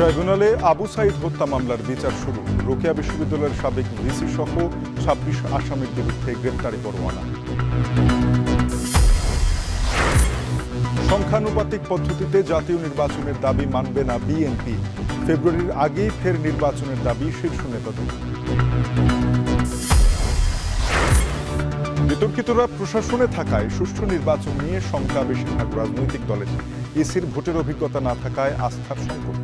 ট্রাইব্যুনালে আবু সাইদ হত্যা মামলার বিচার শুরু। রোকেয়া বিশ্ববিদ্যালয়ের সাবেক ভিসি সহ ২৬ আসামির বিরুদ্ধে গ্রেপ্তারি পরোয়ানা। সংখ্যানুপাতিক পদ্ধতিতে জাতীয় নির্বাচনের দাবি মানবে না বিএনপি। ফেব্রুয়ারির আগেই ফের নির্বাচনের দাবি শীর্ষ নেতাদের। বিতর্কিতরা প্রশাসনে থাকায় সুষ্ঠু নির্বাচন নিয়ে শঙ্কা বেশিরভাগ রাজনৈতিক দলের। ইসির ভোটের অভিজ্ঞতা না থাকায় আস্থার সংকট।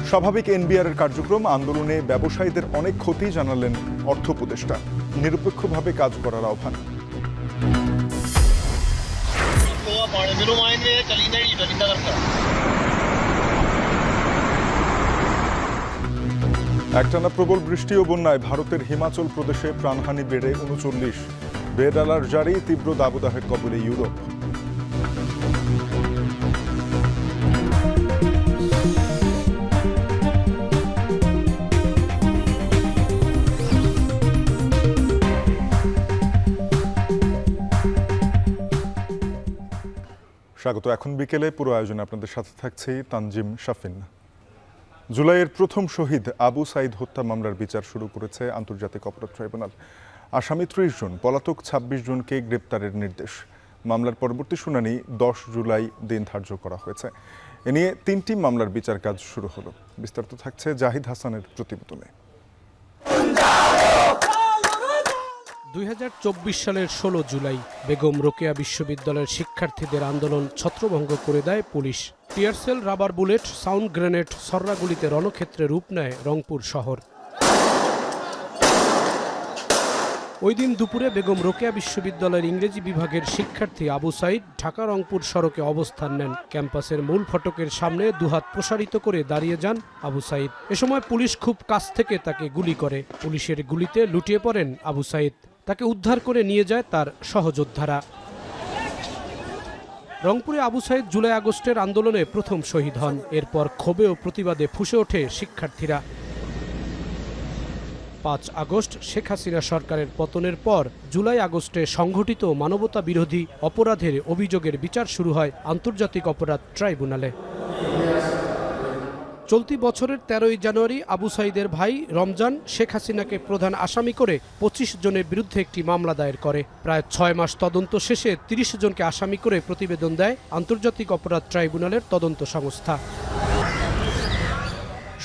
স্বাভাবিক এনবিআরের কার্যক্রম আন্দোলনে ব্যবসায়ীদের অনেক ক্ষতি জানালেন অর্থ উপদেষ্টা। নিরপেক্ষভাবে কাজ করার আহ্বান। একটানা প্রবল বৃষ্টি ও বন্যায় ভারতের হিমাচল প্রদেশে প্রাণহানি বেড়ে ৩৯। রেড অ্যালার্ট জারি, তীব্র দাবদাহের কবলে ইউরোপ। স্বাগত। এখন বিকেলে পুরো আয়োজনে আপনাদের সাথে থাকছি তানজিম শাফিন। জুলাইয়ের প্রথম শহীদ আবু সাইদ হত্যা মামলার বিচার শুরু করেছে আন্তর্জাতিক অপরাধ ট্রাইব্যুনাল। আসামি ৩০ জন, পলাতক ২৬ জনকে গ্রেপ্তারের নির্দেশ। মামলার পরবর্তী শুনানি ১০ জুলাই দিন ধার্য করা হয়েছে। এ নিয়ে ৩টি মামলার বিচার কাজ শুরু হলো। বিস্তারিত থাকছে জাহিদ হাসানের প্রতিবেদনে। ২০২৪ সালের ১৬ জুলাই বেগম রোকেয়া বিশ্ববিদ্যালয়ের শিক্ষার্থীদের আন্দোলন ছত্রভঙ্গ করে দেয় পুলিশ। Tear shell, rubber bullet, sound grenade, ছররাগুলিতে রণক্ষেত্রে রূপ নেয় রংপুর শহর। ওই দিন দুপুরে বেগম রোকেয়া বিশ্ববিদ্যালয়ের ইংরেজি বিভাগের শিক্ষার্থী আবু সাইদ ঢাকা রংপুর সড়কে অবস্থান নেন। ক্যাম্পাসের মূল ফটকের সামনে দুহাত প্রসারিত করে দাঁড়িয়ে যান আবু সাইদ। এ সময় পুলিশ খুব কাছ থেকে তাকে গুলি করে। পুলিশের গুলিতে লুটিয়ে পড়েন আবু সাইদ। তাকে উদ্ধার করে নিয়ে যায় তার সহযোদ্ধারা। রংপুরে আবু সাইদ জুলাই আগস্টের আন্দোলনে প্রথম শহীদ হন। এরপর ক্ষোভে ও প্রতিবাদে ফুঁসে ওঠে শিক্ষার্থীরা। ৫ আগস্ট শেখ হাসিনা সরকারের পতনের পর জুলাই আগস্টে সংঘটিত মানবতা বিরোধী অপরাধের অভিযোগের বিচার শুরু হয় আন্তর্জাতিক অপরাধ ট্রাইব্যুনালে। চলতি বছরের ১৩ই জানুয়ারি আবু সাইদের ভাই রমজান শেখ হাসিনাকে প্রধান আসামি করে ২৫ জনের বিরুদ্ধে একটি মামলা দায়ের করে। প্রায় ৬ মাস তদন্ত শেষে ৩০ জনকে আসামি করে প্রতিবেদন দেয় আন্তর্জাতিক অপরাধ ট্রাইব্যুনালের তদন্ত সংস্থা।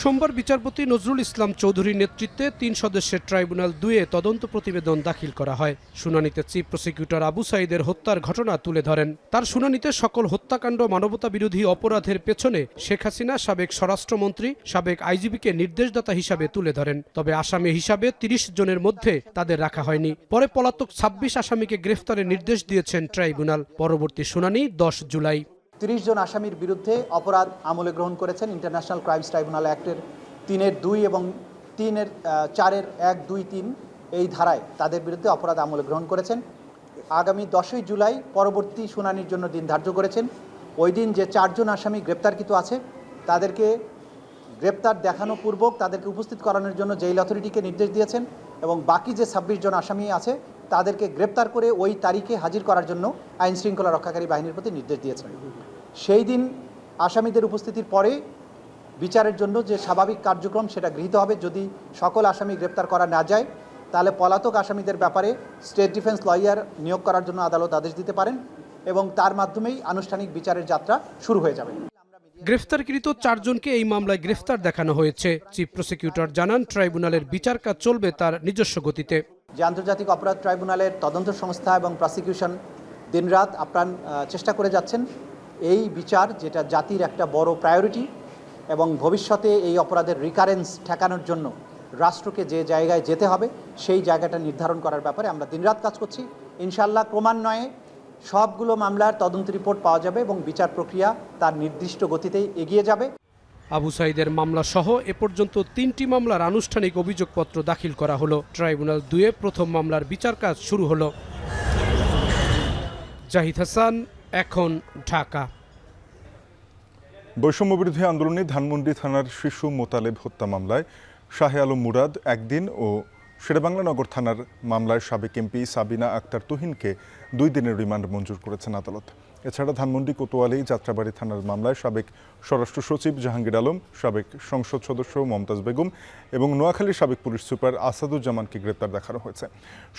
সোমবার বিচারপতি নজরুল ইসলাম চৌধুরীর নেতৃত্বে ৩ সদস্যের ট্রাইব্যুনাল ২-এ তদন্ত প্রতিবেদন দাখিল করা হয়। শুনানিতে চিফ প্রসিকিউটর আবু সাইদের হত্যার ঘটনা তুলে ধরেন। তার শুনানিতে সকল হত্যাকাণ্ড মানবতা বিরোধী অপরাধের পেছনে শেখ হাসিনা সাবেক স্বরাষ্ট্রমন্ত্রী, সাবেক আইজিপিকে নির্দেশদাতা হিসাবে তুলে ধরেন। তবে আসামি হিসাবে ৩০ জনের মধ্যে তাদের রাখা হয়নি। পরে পলাতক ২৬ আসামিকে গ্রেফতারের নির্দেশ দিয়েছেন ট্রাইব্যুনাল। পরবর্তী শুনানি ১০ জুলাই। ৩০ জন আসামির বিরুদ্ধে অপরাধ আমলে গ্রহণ করেছেন ইন্টারন্যাশনাল ক্রাইমস ট্রাইব্যুনাল অ্যাক্টের ৩-এর ২ এবং ৩-এর ৪-এর ১, ২, ৩ এই ধারায় তাদের বিরুদ্ধে অপরাধ আমলে গ্রহণ করেছেন। আগামী ১০ই জুলাই পরবর্তী শুনানির জন্য দিন ধার্য করেছেন। ওই দিন যে ৪ জন আসামি গ্রেপ্তারকৃত আছে তাদেরকে গ্রেপ্তার দেখানো পূর্বক তাদেরকে উপস্থিত করানোর জন্য জেল অথরিটিকে নির্দেশ দিয়েছেন এবং বাকি যে ২৬ জন আসামি আছে তাদেরকে গ্রেপ্তার করে ওই তারিখে হাজির করার জন্য আইন শৃঙ্খলা রক্ষাকারী বাহিনীর প্রতি নির্দেশ দিয়েছেন। সেই দিন আসামিদের উপস্থিতির পরে বিচারের জন্য যে স্বাভাবিক কার্যক্রম সেটা গৃহীত হবে। যদি সকল আসামি গ্রেপ্তার করা না যায় তাহলে পলাতক আসামিদের ব্যাপারে স্টেট ডিফেন্স লয়ার নিয়োগ করার জন্য আদালত আদেশ দিতে পারেন এবং তার মাধ্যমেই আনুষ্ঠানিক বিচারের যাত্রা শুরু হয়ে যাবে। গ্রেফতারকৃত ৪ জনকে এই মামলায় গ্রেফতার দেখানো হয়েছে। চিফ প্রসিকিউটর জানান, ট্রাইব্যুনালের বিচার কাজ চলবে তার নিজস্ব গতিতে। যে আন্তর্জাতিক অপরাধ ট্রাইব্যুনালের তদন্ত সংস্থা এবং প্রসিকিউশন দিনরাত আপ্রাণ চেষ্টা করে যাচ্ছেন এই বিচার, যেটা জাতির একটা বড় প্রায়োরিটি এবং ভবিষ্যতে এই অপরাধের রিকারেন্স ঠেকানোর জন্য রাষ্ট্রকে যে জায়গায় যেতে হবে সেই জায়গাটা নির্ধারণ করার ব্যাপারে আমরা দিনরাত কাজ করছি। ইনশাআল্লাহ ক্রমান্বয়ে সবগুলো মামলার তদন্ত রিপোর্ট পাওয়া যাবে এবং বিচার প্রক্রিয়া তার নির্দিষ্ট গতিতেই এগিয়ে যাবে। আবু সাইদের মামলা সহ এ পর্যন্ত ৩টি মামলার আনুষ্ঠানিক অভিযোগপত্র দাখিল করা হলো। ট্রাইব্যুনাল ২-এ প্রথম মামলার বিচার কাজ শুরু হলো। জাহিদ হাসান, এখন ঢাকা। বৈষম্যবিরোধী আন্দোলনে ধানমন্ডি থানার শিশু মোতালেব হত্যা মামলায় শাহে আলম মুরাদ ১ দিন ও শেরেবাংলা নগর থানার মামলায় সাবেক এমপি সাবিনা আক্তার তুহিনকে ২ দিনের রিমান্ড মঞ্জুর করেছেন আদালত। এছাড়া ধানমন্ডি কোতোয়ালি যাত্রাবাড়ি থানার মামলায় সাবেক স্বরাষ্ট্র সচিব জাহাঙ্গীর আলম, সাবেক সংসদ সদস্য মমতাজ বেগম এবং নোয়াখালীর সাবেক পুলিশ সুপার আসাদুজ্জামানকে গ্রেপ্তার দেখানো হয়েছে।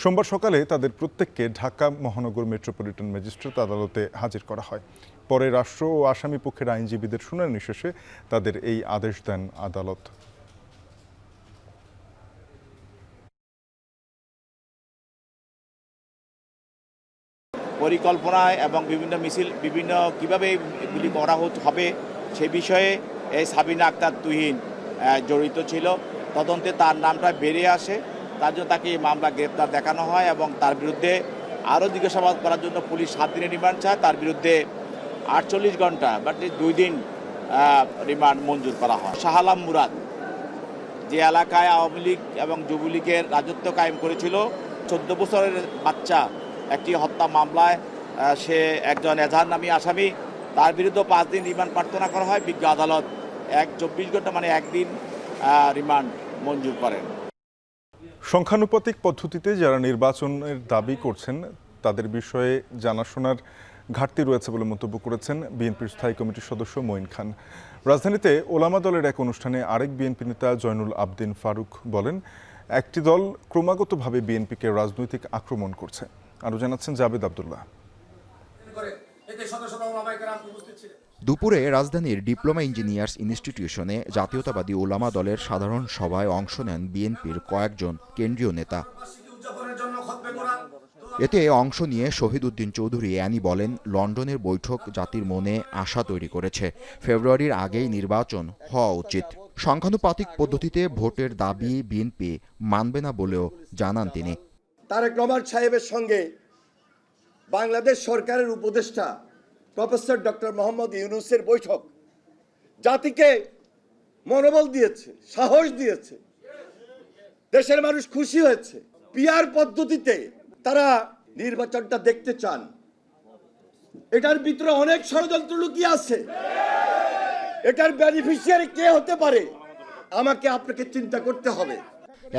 সোমবার সকালে তাদের প্রত্যেককে ঢাকা মহানগর মেট্রোপলিটন ম্যাজিস্ট্রেট আদালতে হাজির করা হয়। পরে রাষ্ট্র ও আসামি পক্ষের আইনজীবীদের শুনানি শেষে তাদের এই আদেশ দেন আদালত। পরিকল্পনায় এবং বিভিন্ন মিছিল বিভিন্ন কীভাবে এগুলি করা হবে সে বিষয়ে এই সাবিনা আক্তার তুহিন জড়িত ছিল। তদন্তে তার নামটা বেরিয়ে আসে, তার জন্য তাকে এই মামলা গ্রেপ্তার দেখানো হয় এবং তার বিরুদ্ধে আরও জিজ্ঞাসাবাদ করার জন্য পুলিশ 7 দিনের রিমান্ড চায়। তার বিরুদ্ধে 48 ঘন্টা বাট 2 দিন রিমান্ড মঞ্জুর করা হয়। শাহ আলম মুরাদ যে এলাকায় আওয়ামী লীগ এবং যুবলীগের রাজত্ব কায়েম করেছিল, 14 বছরের বাচ্চা একটি হত্যা মামলায় সে একজন এজাহার নামী আসামি, তার বিরুদ্ধে 5 দিন রিমান্ড প্রার্থনা করা হয়। বিজ্ঞ আদালত 24 ঘন্টা মানে 1 দিন রিমান্ড মঞ্জুর করেন। সংখ্যানুপাতিক পদ্ধতিতে যারা নির্বাচনের দাবি করছেন তাদের বিষয়ে জানাশোনার ঘাটতি রয়েছে বলে মন্তব্য করেছেন বিএনপির স্থায়ী কমিটির সদস্য মঈন খান। রাজধানীতে ওলামা দলের এক অনুষ্ঠানে আরেক বিএনপি নেতা জয়নুল আবদিন ফারুক বলেন, একটি দল ক্রমাগতভাবে বিএনপিকে রাজনৈতিক আক্রমণ করছে। আরও জানাচ্ছেন জাবেদ আব্দুল্লাহ। দুপুরে রাজধানীর ডিপ্লোমা ইঞ্জিনিয়ার্স ইনস্টিটিউশনে জাতীয়তাবাদী ওলামা দলের সাধারণ সভায় অংশ নেন বিএনপির কয়েকজন কেন্দ্রীয় নেতা। এতে অংশ নিয়ে শহীদ উদ্দিন চৌধুরী অ্যানি বলেন, লন্ডনের বৈঠক জাতির মনে আশা তৈরি করেছে। ফেব্রুয়ারির আগেই নির্বাচন হওয়া উচিত। সংখ্যানুপাতিক পদ্ধতিতে ভোটের দাবি বিএনপি মানবে না বলেও জানান তিনি। তারেক রহমান সাহেবের সঙ্গে বাংলাদেশ সরকারের উপদেষ্টা প্রফেসর ডক্টর মোহাম্মদ ইউনূসের বৈঠক জাতিকে মনোবল দিয়েছে, সাহস দিয়েছে, দেশের মানুষ খুশি হয়েছে। পিআর পদ্ধতিতে তারা নির্বাচনটা দেখতে চান। এটার ভিতরে অনেক ষড়যন্ত্র লুকিয়ে আছে। এটার বেনিফিশিয়ারি কে হতে পারে আমাকে আপনাকে চিন্তা করতে হবে।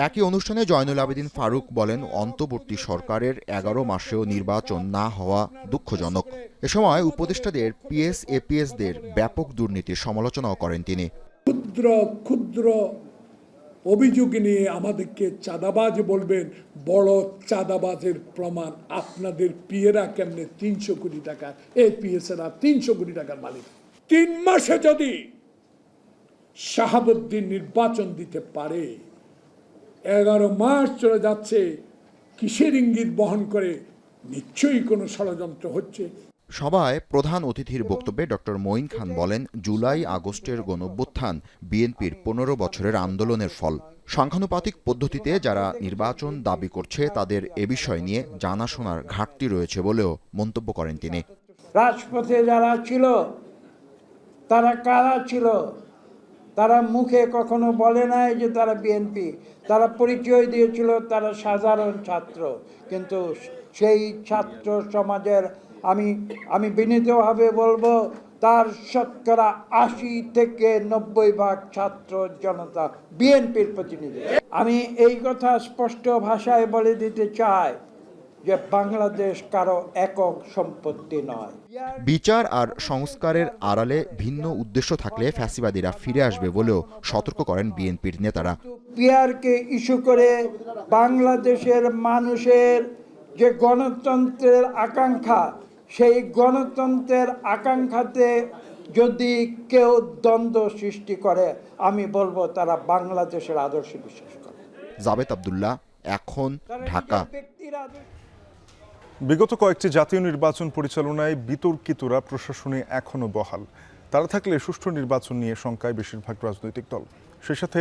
একই অনুষ্ঠানে জয়নুল আবেদিন ফারুক বলেন, অন্তর্বর্তী সরকারের 11 মাসেও নির্বাচন না হওয়া দুঃখজনক। এ সময় উপদেষ্টাদের পিএস এপিএসদের ব্যাপক দুর্নীতির সমালোচনাও করেন তিনি। ক্ষুদ্র ক্ষুদ্র অভিযোগ নিয়ে আমাদেরকে চাঁদাবাজ বলবেন, বড় চাঁদাবাজের প্রমাণ আপনাদের পিএরা কেমনে 300 কোটি টাকা, এই পিএসরা 300 কোটি টাকার মালিক। 3 মাসে যদি শাহাবুদ্দিন নির্বাচন দিতে পারে, 11 মাস চলে যাচ্ছে, কিসের ইঙ্গিত বহন করে? নিশ্চয়ই কোনো ষড়যন্ত্র হচ্ছে। সভায় প্রধান অতিথির বক্তব্যে ডক্টর মঈন খান বলেন, জুলাই আগস্টের গণঅভ্যুত্থান বিএনপির 15 বছরের আন্দোলনের ফল। সংখ্যানুপাতিক পদ্ধতিতে যারা নির্বাচন দাবি করছে তাদের এ বিষয় নিয়ে জানাশোনার ঘাটতি রয়েছে বলেও মন্তব্য করেন তিনি। রাজপথে যারা ছিল তারা কারা ছিল? তারা মুখে কখনো বলে নাই যে তারা বিএনপি। তারা পরিচয় দিয়েছিল তারা সাধারণ ছাত্র। কিন্তু সেই ছাত্র সমাজের আমি বিনীতভাবে বলবো, তার শতকরা 80 থেকে 90% ছাত্র জনতা বিএনপির প্রতিনিধি। আমি এই কথা স্পষ্ট ভাষায় বলে দিতে চাই যে বাংলাদেশ কারো একক সম্পত্তি নয়। বিচার আর সংস্কারের আড়ালে ভিন্ন উদ্দেশ্য থাকলে ফ্যাসিবাদীরা ফিরে আসবে বলেও সতর্ক করেন বিএনপির নেতারা। পিআরকে ইস্যু করে বাংলাদেশের মানুষের যে গণতন্ত্রের আকাঙ্ক্ষা, সেই গণতন্ত্রের আকাঙ্ক্ষাতে যদি কেউ দ্বন্দ্ব সৃষ্টি করে, আমি বলবো তারা বাংলাদেশের আদর্শে বিশ্বাস করে। জাবেদ আব্দুল্লাহ, এখন, ঢাকা। বিগত কয়েকটি জাতীয় নির্বাচন পরিচালনায় বিতর্কিতরা প্রশাসনে এখনও বহাল। তারা থাকলে সুষ্ঠু নির্বাচন নিয়ে শঙ্কায় বেশিরভাগ রাজনৈতিক দল। সেই সাথে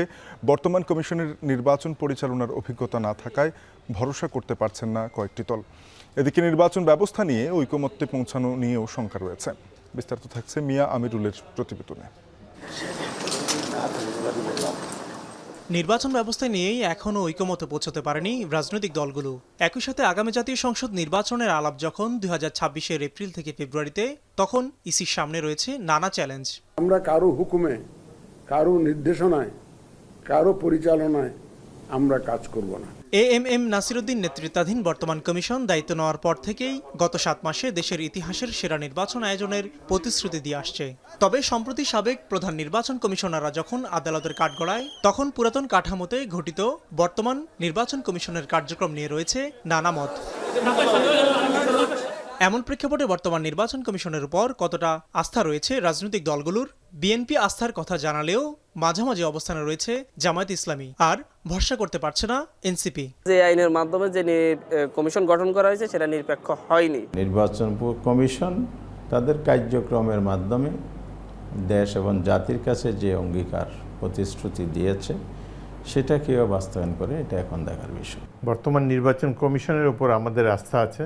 বর্তমান কমিশনের নির্বাচন পরিচালনার অভিজ্ঞতা না থাকায় ভরসা করতে পারছেন না কয়েকটি দল। এদিকে নির্বাচন ব্যবস্থা নিয়ে ঐকমত্যে পৌঁছানো নিয়েও শঙ্কা রয়েছে। বিস্তারিত থাকছে মিয়া আমিরুলের প্রতিবেদনে। নির্বাচন ব্যবস্থা নিয়েই এখনও ঐকমত্যে পৌঁছতে পারেনি রাজনৈতিক দলগুলো। একই সাথে আগামী জাতীয় সংসদ নির্বাচনের আলাপ যখন 2026-এর এপ্রিল থেকে ফেব্রুয়ারিতে, তখন ইসির সামনে রয়েছে নানা চ্যালেঞ্জ। আমরা কারো হুকুমে, কারো নির্দেশনায়, কারো পরিচালনায় আমরা কাজ করব না। AMM নাসিরউদ্দিন নেতৃত্বাধীন বর্তমান কমিশন দায়িত্ব নেওয়ার পর থেকেই গত 7 মাসে দেশের ইতিহাসের সেরা নির্বাচন আয়োজনের প্রতিশ্রুতি দিয়ে আসছে। তবে সম্প্রতি সাবেক প্রধান নির্বাচন কমিশনাররা যখন আদালতের কাঠগড়ায়, তখন পুরাতন কাঠামোতে ঘটিত বর্তমান নির্বাচন কমিশনের কার্যক্রম নিয়ে রয়েছে নানা মত। এমন প্রেক্ষাপটে বর্তমান নির্বাচন কমিশনের উপর কতটা আস্থা রয়েছে রাজনৈতিক দলগুলোর? বিএনপি আস্থার কথা জানালেও মাঝামাঝি অবস্থানে রয়েছে জামায়াত ইসলামী, আর ভরসা করতে পারছে না এনসিপি। যে আইনের মাধ্যমে যে কমিশন গঠন করা হয়েছে সেটা নিরপেক্ষ হয়নি। নির্বাচন কমিশন তাদের কার্যক্রমের মাধ্যমে দেশ এবং জাতির কাছে যে অঙ্গীকার প্রতিশ্রুতি দিয়েছে সেটাকেও বাস্তবায়ন করে, এটা এখন দেখার বিষয়। বর্তমান নির্বাচন কমিশনের উপর আমাদের আস্থা আছে।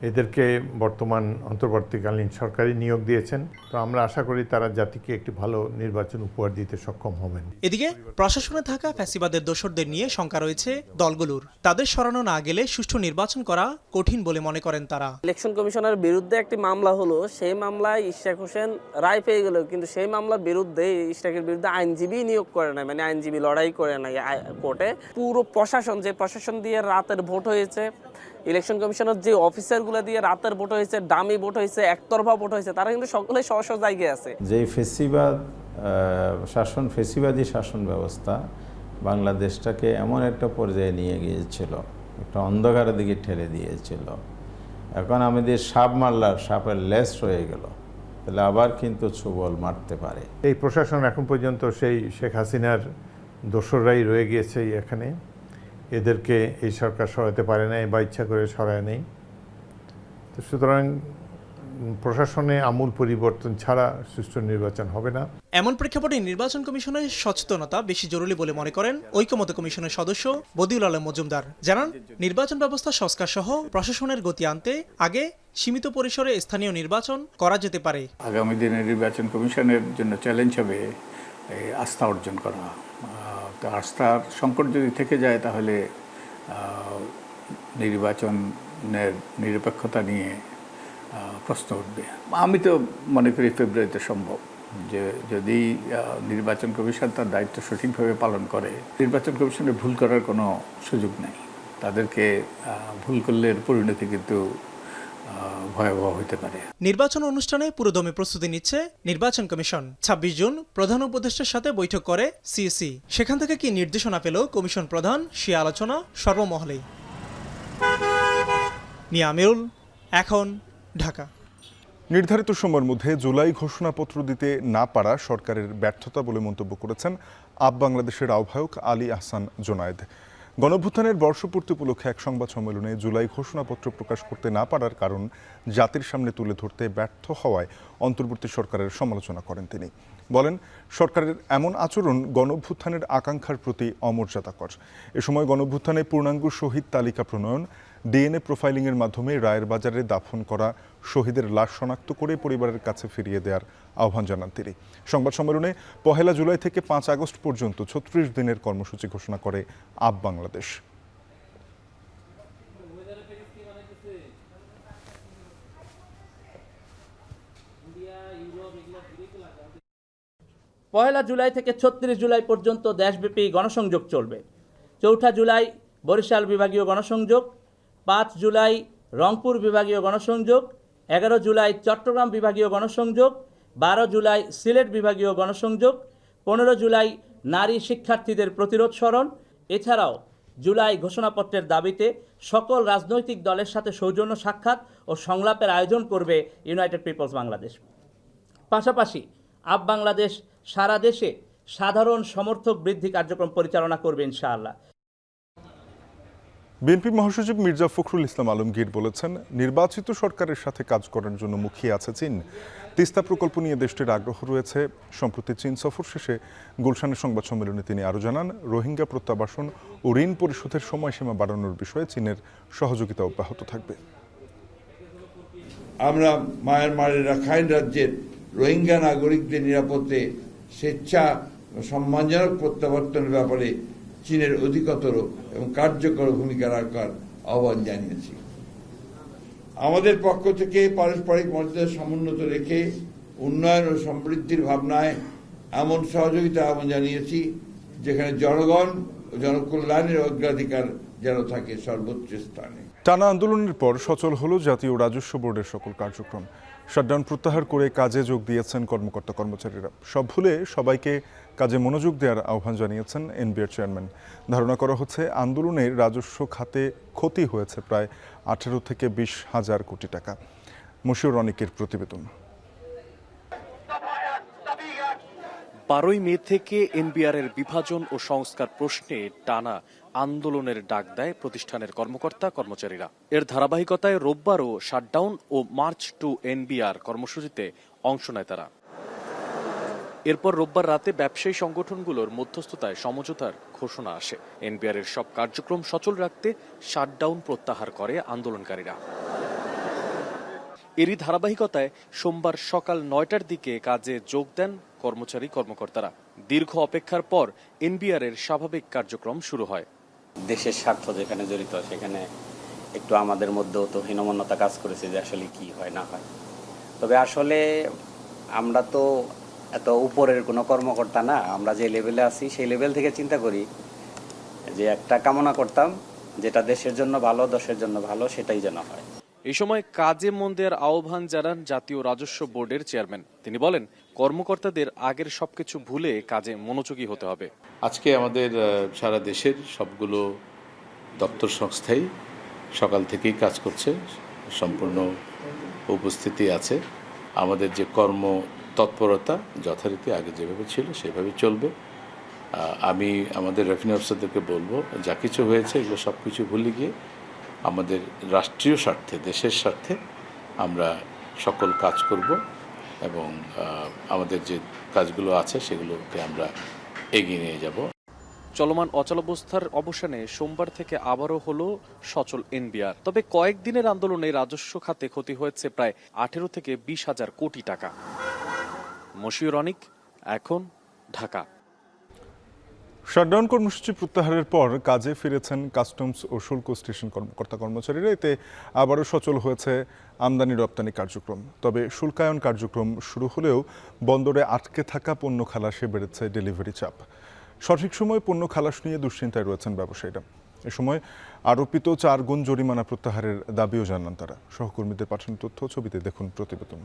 এদেরকে বর্তমান অন্তর্বর্তীকালীন সরকারই নিয়োগ দিয়েছেন, তো আমরা আশা করি তারা জাতিকে একটি ভালো নির্বাচন উপহার দিতে সক্ষম হবেন। এদিকে প্রশাসনে থাকা ফ্যাসিবাদের দোসরদের নিয়ে শঙ্কা রয়েছে দলগুলোর। তাদের সরানো না গেলে সুষ্ঠু নির্বাচন করা কঠিন বলে মনে করেন তারা। ইলেকশন কমিশনের বিরুদ্ধে একটি মামলা হলো, সেই মামলায় ইশরাক হোসেন রায় পেয়ে গেল, কিন্তু সেই মামলার বিরুদ্ধে ইশরাকের বিরুদ্ধে আইনজীবী নিয়োগ করে নাই, মানে আইনজীবী লড়াই করে নাই কোর্টে। পুরো প্রশাসন, যে প্রশাসন দিয়ে রাতের ভোট হয়েছে, ইলেকশন কমিশনের যে অফিসারগুলো দিয়ে রাতের ভোট হয়েছে, ডামি ভোট হয়েছে, একতরফা ভোট হয়েছে, তারা কিন্তু সকলে স্ব স্ব জায়গায় আছে। যে ফেসিবাদী শাসন ব্যবস্থা বাংলাদেশটাকে এমন একটা পর্যায়ে নিয়ে গিয়েছিল, একটা অন্ধকারের দিকে ঠেলে দিয়েছিল। এখন আমাদের সাপ মারলার সাপের লেস রয়ে গেল, তাহলে আবার কিন্তু ছুবল মারতে পারে। এই প্রশাসন এখন পর্যন্ত সেই শেখ হাসিনার দোসররাই রয়ে গিয়েছে এখানে। এদেরকে এই সরকার সরাতে পারে নাই বা ইচ্ছা করে সরায় নেই। তো সুতরাং প্রশাসনে আমূল পরিবর্তন ছাড়া সুষ্ঠু নির্বাচন হবে না। এমন প্রেক্ষাপটে নির্বাচন কমিশনের সচেতনতা বেশি জরুরি বলে মনে করেন ঐকমত্য কমিশনের সদস্য বদিউল আলম মজুমদার। জানান, নির্বাচন ব্যবস্থা সংস্কার সহ প্রশাসনের গতি আনতে আগে সীমিত পরিসরে স্থানীয় নির্বাচন করা যেতে পারে। আগামী দিনে নির্বাচন কমিশনের জন্য চ্যালেঞ্জ হবে আস্থা অর্জন করা। আস্থার সংকট যদি থেকে যায় তাহলে নির্বাচনের নিরপেক্ষতা নিয়ে প্রশ্ন উঠবে। আমি তো মনে করি ফেব্রুয়ারিতে সম্ভব, যে যদি নির্বাচন কমিশন তার দায়িত্ব সঠিকভাবে পালন করে। নির্বাচন কমিশনের ভুল করার কোনো সুযোগ নেই, তাদেরকে ভুল করলে এর পরিণতি কিন্তু ভয়াবহ হতে পারে। নির্বাচন অনুষ্ঠানে পুরোদমে প্রস্তুতি নিচ্ছে নির্বাচন কমিশন। 26 জুন প্রধান উপদেষ্টার সাথে বৈঠক করে সিইসি। সেখান থেকে কি নির্দেশনা পেল কমিশন প্রধান, সে আলোচনা সর্বমহলেই। মিয়া আমিরুল, এখন, ঢাকা। নির্ধারিত সময়ের মধ্যে জুলাই ঘোষণাপত্র দিতে না পারা সরকারের ব্যর্থতা বলে মন্তব্য করেছেন আপ বাংলাদেশের আহ্বায়ক আলী আহসান জোনায়েদ। গণঅভ্যুত্থানের বর্ষপূর্তি উপলক্ষে এক সংবাদ সম্মেলনে জুলাই ঘোষণাপত্র প্রকাশ করতে না পারার কারণ জাতির সামনে তুলে ধরতে ব্যর্থ হওয়ায় অন্তর্বর্তী সরকারের সমালোচনা করেন তিনি। বলেন, সরকারের এমন আচরণ গণঅভ্যুত্থানের আকাঙ্ক্ষার প্রতি অমর্যাদাকর। এ সময় গণঅভ্যুত্থানে পূর্ণাঙ্গ শহীদ তালিকা প্রণয়ন, ডিএনএ প্রোফাইলিংয়ের মাধ্যমে রায়ের বাজারে দাফন করা শহীদের লাশ শনাক্ত করে পরিবারের কাছে ফিরিয়ে দেওয়ার আহ্বান জানান তিনি। সংবাদ সম্মেলনে 1 জুলাই থেকে 5 আগস্ট পর্যন্ত 36 দিনের কর্মসূচি ঘোষণা করে আপ বাংলাদেশ। পহেলা জুলাই থেকে 36 জুলাই পর্যন্ত দেশব্যাপী গণসংযোগ চলবে। 4 জুলাই বরিশাল বিভাগীয় গণসংযোগ, 5 জুলাই রংপুর বিভাগীয় গণসংযোগ, 11 জুলাই চট্টগ্রাম বিভাগীয় গণসংযোগ, 12 জুলাই সিলেট বিভাগীয় গণসংযোগ, 15 জুলাই নারী শিক্ষার্থীদের প্রতিরোধ স্মরণ। এছাড়াও জুলাই ঘোষণাপত্রের দাবিতে সকল রাজনৈতিক দলের সাথে সৌজন্য সাক্ষাৎ ও সংলাপের আয়োজন করবে ইউনাইটেড পিপলস বাংলাদেশ। পাশাপাশি আপ বাংলাদেশ সারা দেশে সাধারণ সমর্থক বৃদ্ধি কার্যক্রম পরিচালনা করবে ইনশাআল্লাহ। বিএনপি মহাসচিব মির্জা ফখরুল ইসলাম আলমগীর বলেছেন, নির্বাচিত সরকারের সাথে কাজ করার জন্য মুখিয়ে আছে চীন। তিস্তা প্রকল্প নিয়ে দেশটির আগ্রহ রয়েছে। সম্প্রতি চীন সফর শেষে গুলশানের সংবাদ সম্মেলনে তিনি আরও জানান, রোহিঙ্গা প্রত্যাবাসন ও ঋণ পরিশোধের সময়সীমা বাড়ানোর বিষয়ে চীনের সহযোগিতা অব্যাহত থাকবে। আমরা মায়ানমারের রাখাইন রাজ্যের রোহিঙ্গা নাগরিকদের নিরাপত্তে স্বেচ্ছা সম্মানজনক প্রত্যাবর্তনের ব্যাপারে চীনের অধিকতর এবং কার্যকর ভূমিকা রাখার আহ্বান জানিয়েছি। আমাদের পক্ষ থেকে পারস্পরিক মর্যাদা সমুন্নত রেখে উন্নয়ন ও সমৃদ্ধির ভাবনায় এমন সহযোগিতা আহ্বান জানিয়েছি যেখানে জনগণ ও জনকল্যাণের অগ্রাধিকার যেন থাকে সর্বোচ্চ স্থানে। টানা আন্দোলনের পর সচল হলো জাতীয় রাজস্ব বোর্ডের সকল কার্যক্রম। শাটডাউন প্রত্যাহার করে কাজে যোগ দিয়েছেন কর্মকর্তা কর্মচারীরা। সব ভুলে সবাইকে কাজে মনোযোগ দেওয়ার আহ্বান জানিয়েছেন এনবিআর চেয়ারম্যান। ধারণা করা হচ্ছে আন্দোলনের রাজস্ব খাতে ক্ষতি হয়েছে প্রায় 18 থেকে 20 হাজার কোটি টাকা। মশিউর রনিকের প্রতিবেদন। 12 মে থেকে এনবিআরের বিভাজন ও সংস্কার প্রশ্নে টানা আন্দোলনের ডাক দেয় প্রতিষ্ঠানের কর্মকর্তা কর্মচারীরা। এর ধারাবাহিকতায় রোববারও শাটডাউন ও মার্চ টু এনবিআর কর্মসূচিতে অংশ নেয় তারা। এরপর রোববার রাতে ব্যবসায়ী সংগঠনগুলোর মধ্যস্থতায় সমঝোতার ঘোষণা আসে। এনবিআরের সব কার্যক্রম সচল রাখতে শাটডাউন প্রত্যাহার করে আন্দোলনকারীরা। এরই ধারাবাহিকতায় সোমবার সকাল 9টার দিকে কাজে যোগ দেন কর্মচারী-কর্মকর্তারা। দীর্ঘ অপেক্ষার পর এনবিআরের স্বাভাবিক কার্যক্রম শুরু হয়। দেশের স্বার্থ যেখানে জড়িত সেখানে একটু আমাদের মধ্যেও তো হীনমন্যতা কাজ করেছে যে আসলে কি হয় না হয়। তবে আসলে আমরা তো এত উপরের কোনো কর্মকর্তা না, আমরা যে লেভেলে আছি সেই লেভেল থেকে চিন্তা করি যে একটা কামনা করতাম যেটা দেশের জন্য ভালো, দেশের জন্য ভালো, সেটাই যেন হয়। এই সময় কাজে মন দেওয়ার আহ্বান জানান জাতীয় রাজস্ব বোর্ডের চেয়ারম্যান। তিনি বলেন, কর্মকর্তাদের আগের সবকিছু ভুলে কাজে মনোযোগী হতে হবে। আজকে আমাদের সারা দেশের সবগুলো দপ্তর সংস্থাই সকাল থেকেই কাজ করছে, সম্পূর্ণ উপস্থিতি আছে। আমাদের যে কর্ম তৎপরতা যথারীতি আগে যেভাবে ছিল সেভাবে চলবে। আমি আমাদের রেভিনিউ অফিসারদেরকে বলবো, যা কিছু হয়েছে এগুলো সব কিছু ভুলে গিয়ে আমাদের রাষ্ট্রীয় স্বার্থে, দেশের স্বার্থে আমরা সকল কাজ করব এবং আমাদের যে কাজগুলো আছে সেগুলোকে আমরা এগিয়ে নিয়ে যাব। চলমান অচলাবস্থার অবসানে সোমবার থেকে আবারও হলো সচল এনবিআর। তবে কয়েকদিনের আন্দোলনে রাজস্ব খাতে ক্ষতি হয়েছে প্রায় 18 থেকে 20 হাজার কোটি টাকা। মশিউর রনিক, এখন, ঢাকা। শাটডাউন কর্মসূচি প্রত্যাহারের পর কাজে ফিরেছেন কাস্টমস ও শুল্ক স্টেশন কর্মকর্তা কর্মচারীরা। এতে আবারও সচল হয়েছে আমদানি রপ্তানি কার্যক্রম। তবে শুল্কায়ন কার্যক্রম শুরু হলেও বন্দরে আটকে থাকা পণ্য খালাসে বেড়েছে ডেলিভারি চাপ। সঠিক সময়ে পণ্য খালাস নিয়ে দুশ্চিন্তায় রয়েছেন ব্যবসায়ীরা। এ সময় আরোপিত 4 গুণ জরিমানা প্রত্যাহারের দাবিও জানান তারা। সহকর্মীদের পাঠানো তথ্য ছবিতে দেখুন প্রতিবেদন।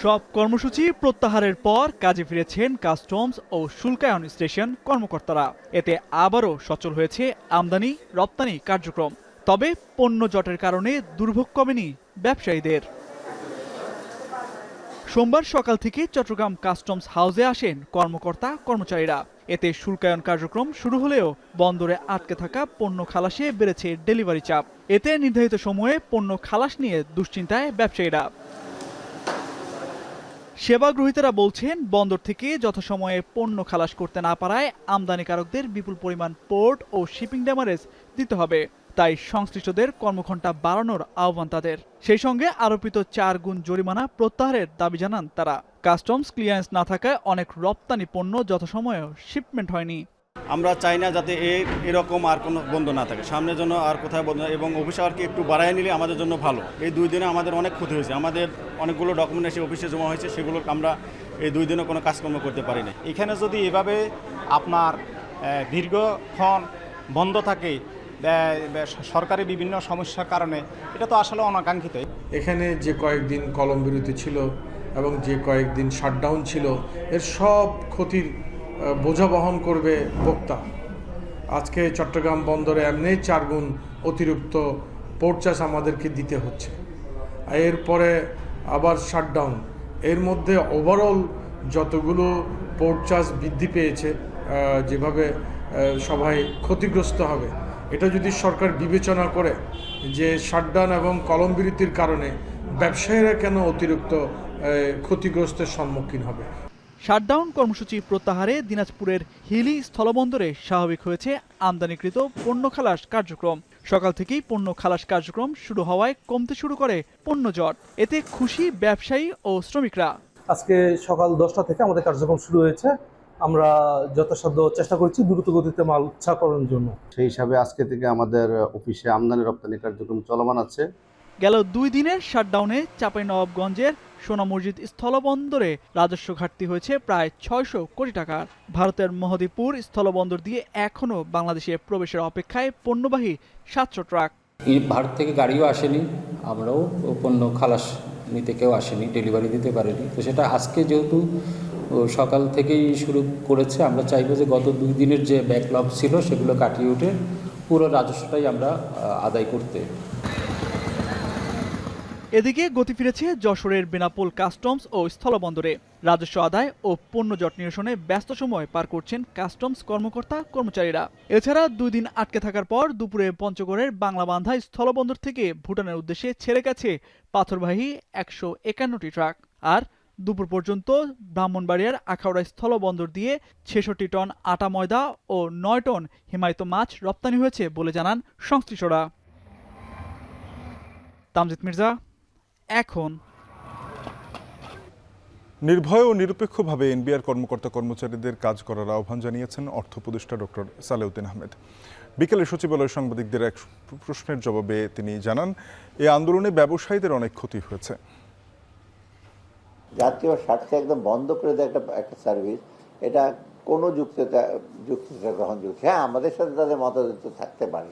সব কর্মসূচি প্রত্যাহারের পর কাজে ফিরেছেন কাস্টমস ও শুল্কায়ন স্টেশন কর্মকর্তারা। এতে আবারও সচল হয়েছে আমদানি রপ্তানি কার্যক্রম। তবে পণ্য জটের কারণে দুর্ভোগ কমেনি ব্যবসায়ীদের। সোমবার সকাল থেকে চট্টগ্রাম কাস্টমস হাউসে আসেন কর্মকর্তা কর্মচারীরা। এতে শুল্কায়ন কার্যক্রম শুরু হলেও বন্দরে আটকে থাকা পণ্য খালাসে বেড়েছে ডেলিভারি চাপ। এতে নির্ধারিত সময়ে পণ্য খালাস নিয়ে দুশ্চিন্তায় ব্যবসায়ীরা। সেবাগ্রহীতারা বলছেন, বন্দর থেকে যথাসময়ে পণ্য খালাস করতে না পারায় আমদানিকারকদের বিপুল পরিমাণ পোর্ট ও শিপিং ড্যামারেজ দিতে হবে। তাই সংশ্লিষ্টদের কর্মঘণ্টা বাড়ানোর আহ্বান তাদের। সেই সঙ্গে আরোপিত 4 গুণ জরিমানা প্রত্যাহারের দাবি জানান তারা। কাস্টমস ক্লিয়ারেন্স না থাকায় অনেক রপ্তানি পণ্য যথাসময়ে শিপমেন্ট হয়নি। আমরা চাই না যাতে এরকম আর কোনো বন্ধ না থাকে, সামনের জন্য আর কোথায় বন্ধ, এবং অফিস আওয়ারকে একটু বাড়ায় নিলে আমাদের জন্য ভালো। এই 2 দিনে আমাদের অনেক ক্ষতি হয়েছে, আমাদের অনেকগুলো ডকুমেন্ট এসে অফিসে জমা হয়েছে, সেগুলো আমরা এই 2 দিনে কোনো কাজকর্ম করতে পারি না। এখানে যদি এভাবে আপনার দীর্ঘক্ষণ বন্ধ থাকে সরকারি বিভিন্ন সমস্যার কারণে, এটা তো আসলে অনাকাঙ্ক্ষিত। এখানে যে কয়েকদিন কলম বিরতি ছিল এবং যে কয়েকদিন শাটডাউন ছিল, এর সব ক্ষতির বোঝা বহন করবে ভোক্তা। আজকে চট্টগ্রাম বন্দরে এমনি 4 গুণ অতিরিক্ত পোর্ট চার্জ আমাদেরকে দিতে হচ্ছে। এরপরে আবার শাটডাউন, এর মধ্যে ওভারঅল যতগুলো পোর্ট চার্জ বৃদ্ধি পেয়েছে, যেভাবে সবাই ক্ষতিগ্রস্ত হবে, এটা যদি সরকার বিবেচনা করে যে শাটডাউন এবং কলম বিরতির কারণে ব্যবসায়ীরা কেন অতিরিক্ত ক্ষতিগ্রস্তের সম্মুখীন হবে। শাটডাউন কর্মসূচি প্রত্যাহারে দিনাজপুরের হিলি স্থলবন্দরে স্বাভাবিক হয়েছে আমদানিকৃত পণ্য খালাস কার্যক্রম। সকাল থেকেই পণ্য খালাস কার্যক্রম শুরু হওয়ায় কমতে শুরু করে পণ্য জট। এতে খুশি ব্যবসায়ী ও শ্রমিকরা। আজকে সকাল 10টা থেকে আমাদের কার্যক্রম শুরু হয়েছে। আমরা যথাসাধ্য চেষ্টা করছি দ্রুত গতিতে মাল ছাড়ানোর জন্য। সেই হিসাবে আজকে থেকে আমাদের অফিসে আমদানি রপ্তানি কার্যক্রম চলমান আছে। গেল 2 দিনের শাটডাউনে চাঁপাইনবাবগঞ্জের সোনা মসজিদ স্থলবন্দরে রাজস্ব ঘাটতি হয়েছে প্রায় 600 কোটি টাকার। ভারতের মহদীপুর স্থলবন্দর দিয়ে এখনও বাংলাদেশে প্রবেশের অপেক্ষায় পণ্যবাহী 700 ট্রাক। ভারত থেকে গাড়িও আসেনি, আমরাও পণ্য খালাস নিতে কেউ আসেনি, ডেলিভারি দিতে পারিনি। তো সেটা আজকে যেহেতু সকাল থেকেই শুরু করেছে, আমরা চাইবো যে গত 2 দিনের যে ব্যাকলগ ছিল সেগুলো কাটিয়ে উঠে পুরো রাজস্বটাই আমরা আদায় করতে। এদিকে গতি ফিরেছে যশোরের বেনাপোল কাস্টমস ও স্থলবন্দরে। রাজস্ব আদায় ও পণ্য জট নিরসনে ব্যস্ত সময় পার করছেন কাস্টমস কর্মকর্তা কর্মচারীরা। এছাড়া 2 দিন আটকে থাকার পর দুপুরে পঞ্চগড়ের বাংলাবান্ধা স্থলবন্দর থেকে ভুটানের উদ্দেশ্যে ছেড়ে গেছে পাথরবাহী 151টি ট্রাক। আর দুপুর পর্যন্ত ব্রাহ্মণবাড়িয়ার আখাউড়া স্থলবন্দর দিয়ে 66 টন আটা ময়দা ও 9 টন হিমায়িত মাছ রপ্তানি হয়েছে বলে জানান সংশ্লিষ্টরা। তামজিদ মির্জা, এখন। নির্ভয় ও নিরপেক্ষভাবে এনবিআর কর্মকর্তা কর্মচারীদের কাজ করার আহ্বান জানিয়েছেন অর্থ উপদেষ্টা ডক্টর সালেউদ্দিন আহমেদ। বিকেলে সচিবালয়ে সাংবাদিকদের এক প্রশ্নের জবাবে তিনি জানান, এই আন্দোলনে ব্যবসায়ীদের অনেক ক্ষতি হয়েছে। জাতীয় স্বার্থে একদম বন্ধ করে দেয় একটা সার্ভিস, এটা কোনো যুক্তিটা গ্রহণযোগ্য। হ্যাঁ, আমাদের সাথে তাদের মতামত থাকতে পারে,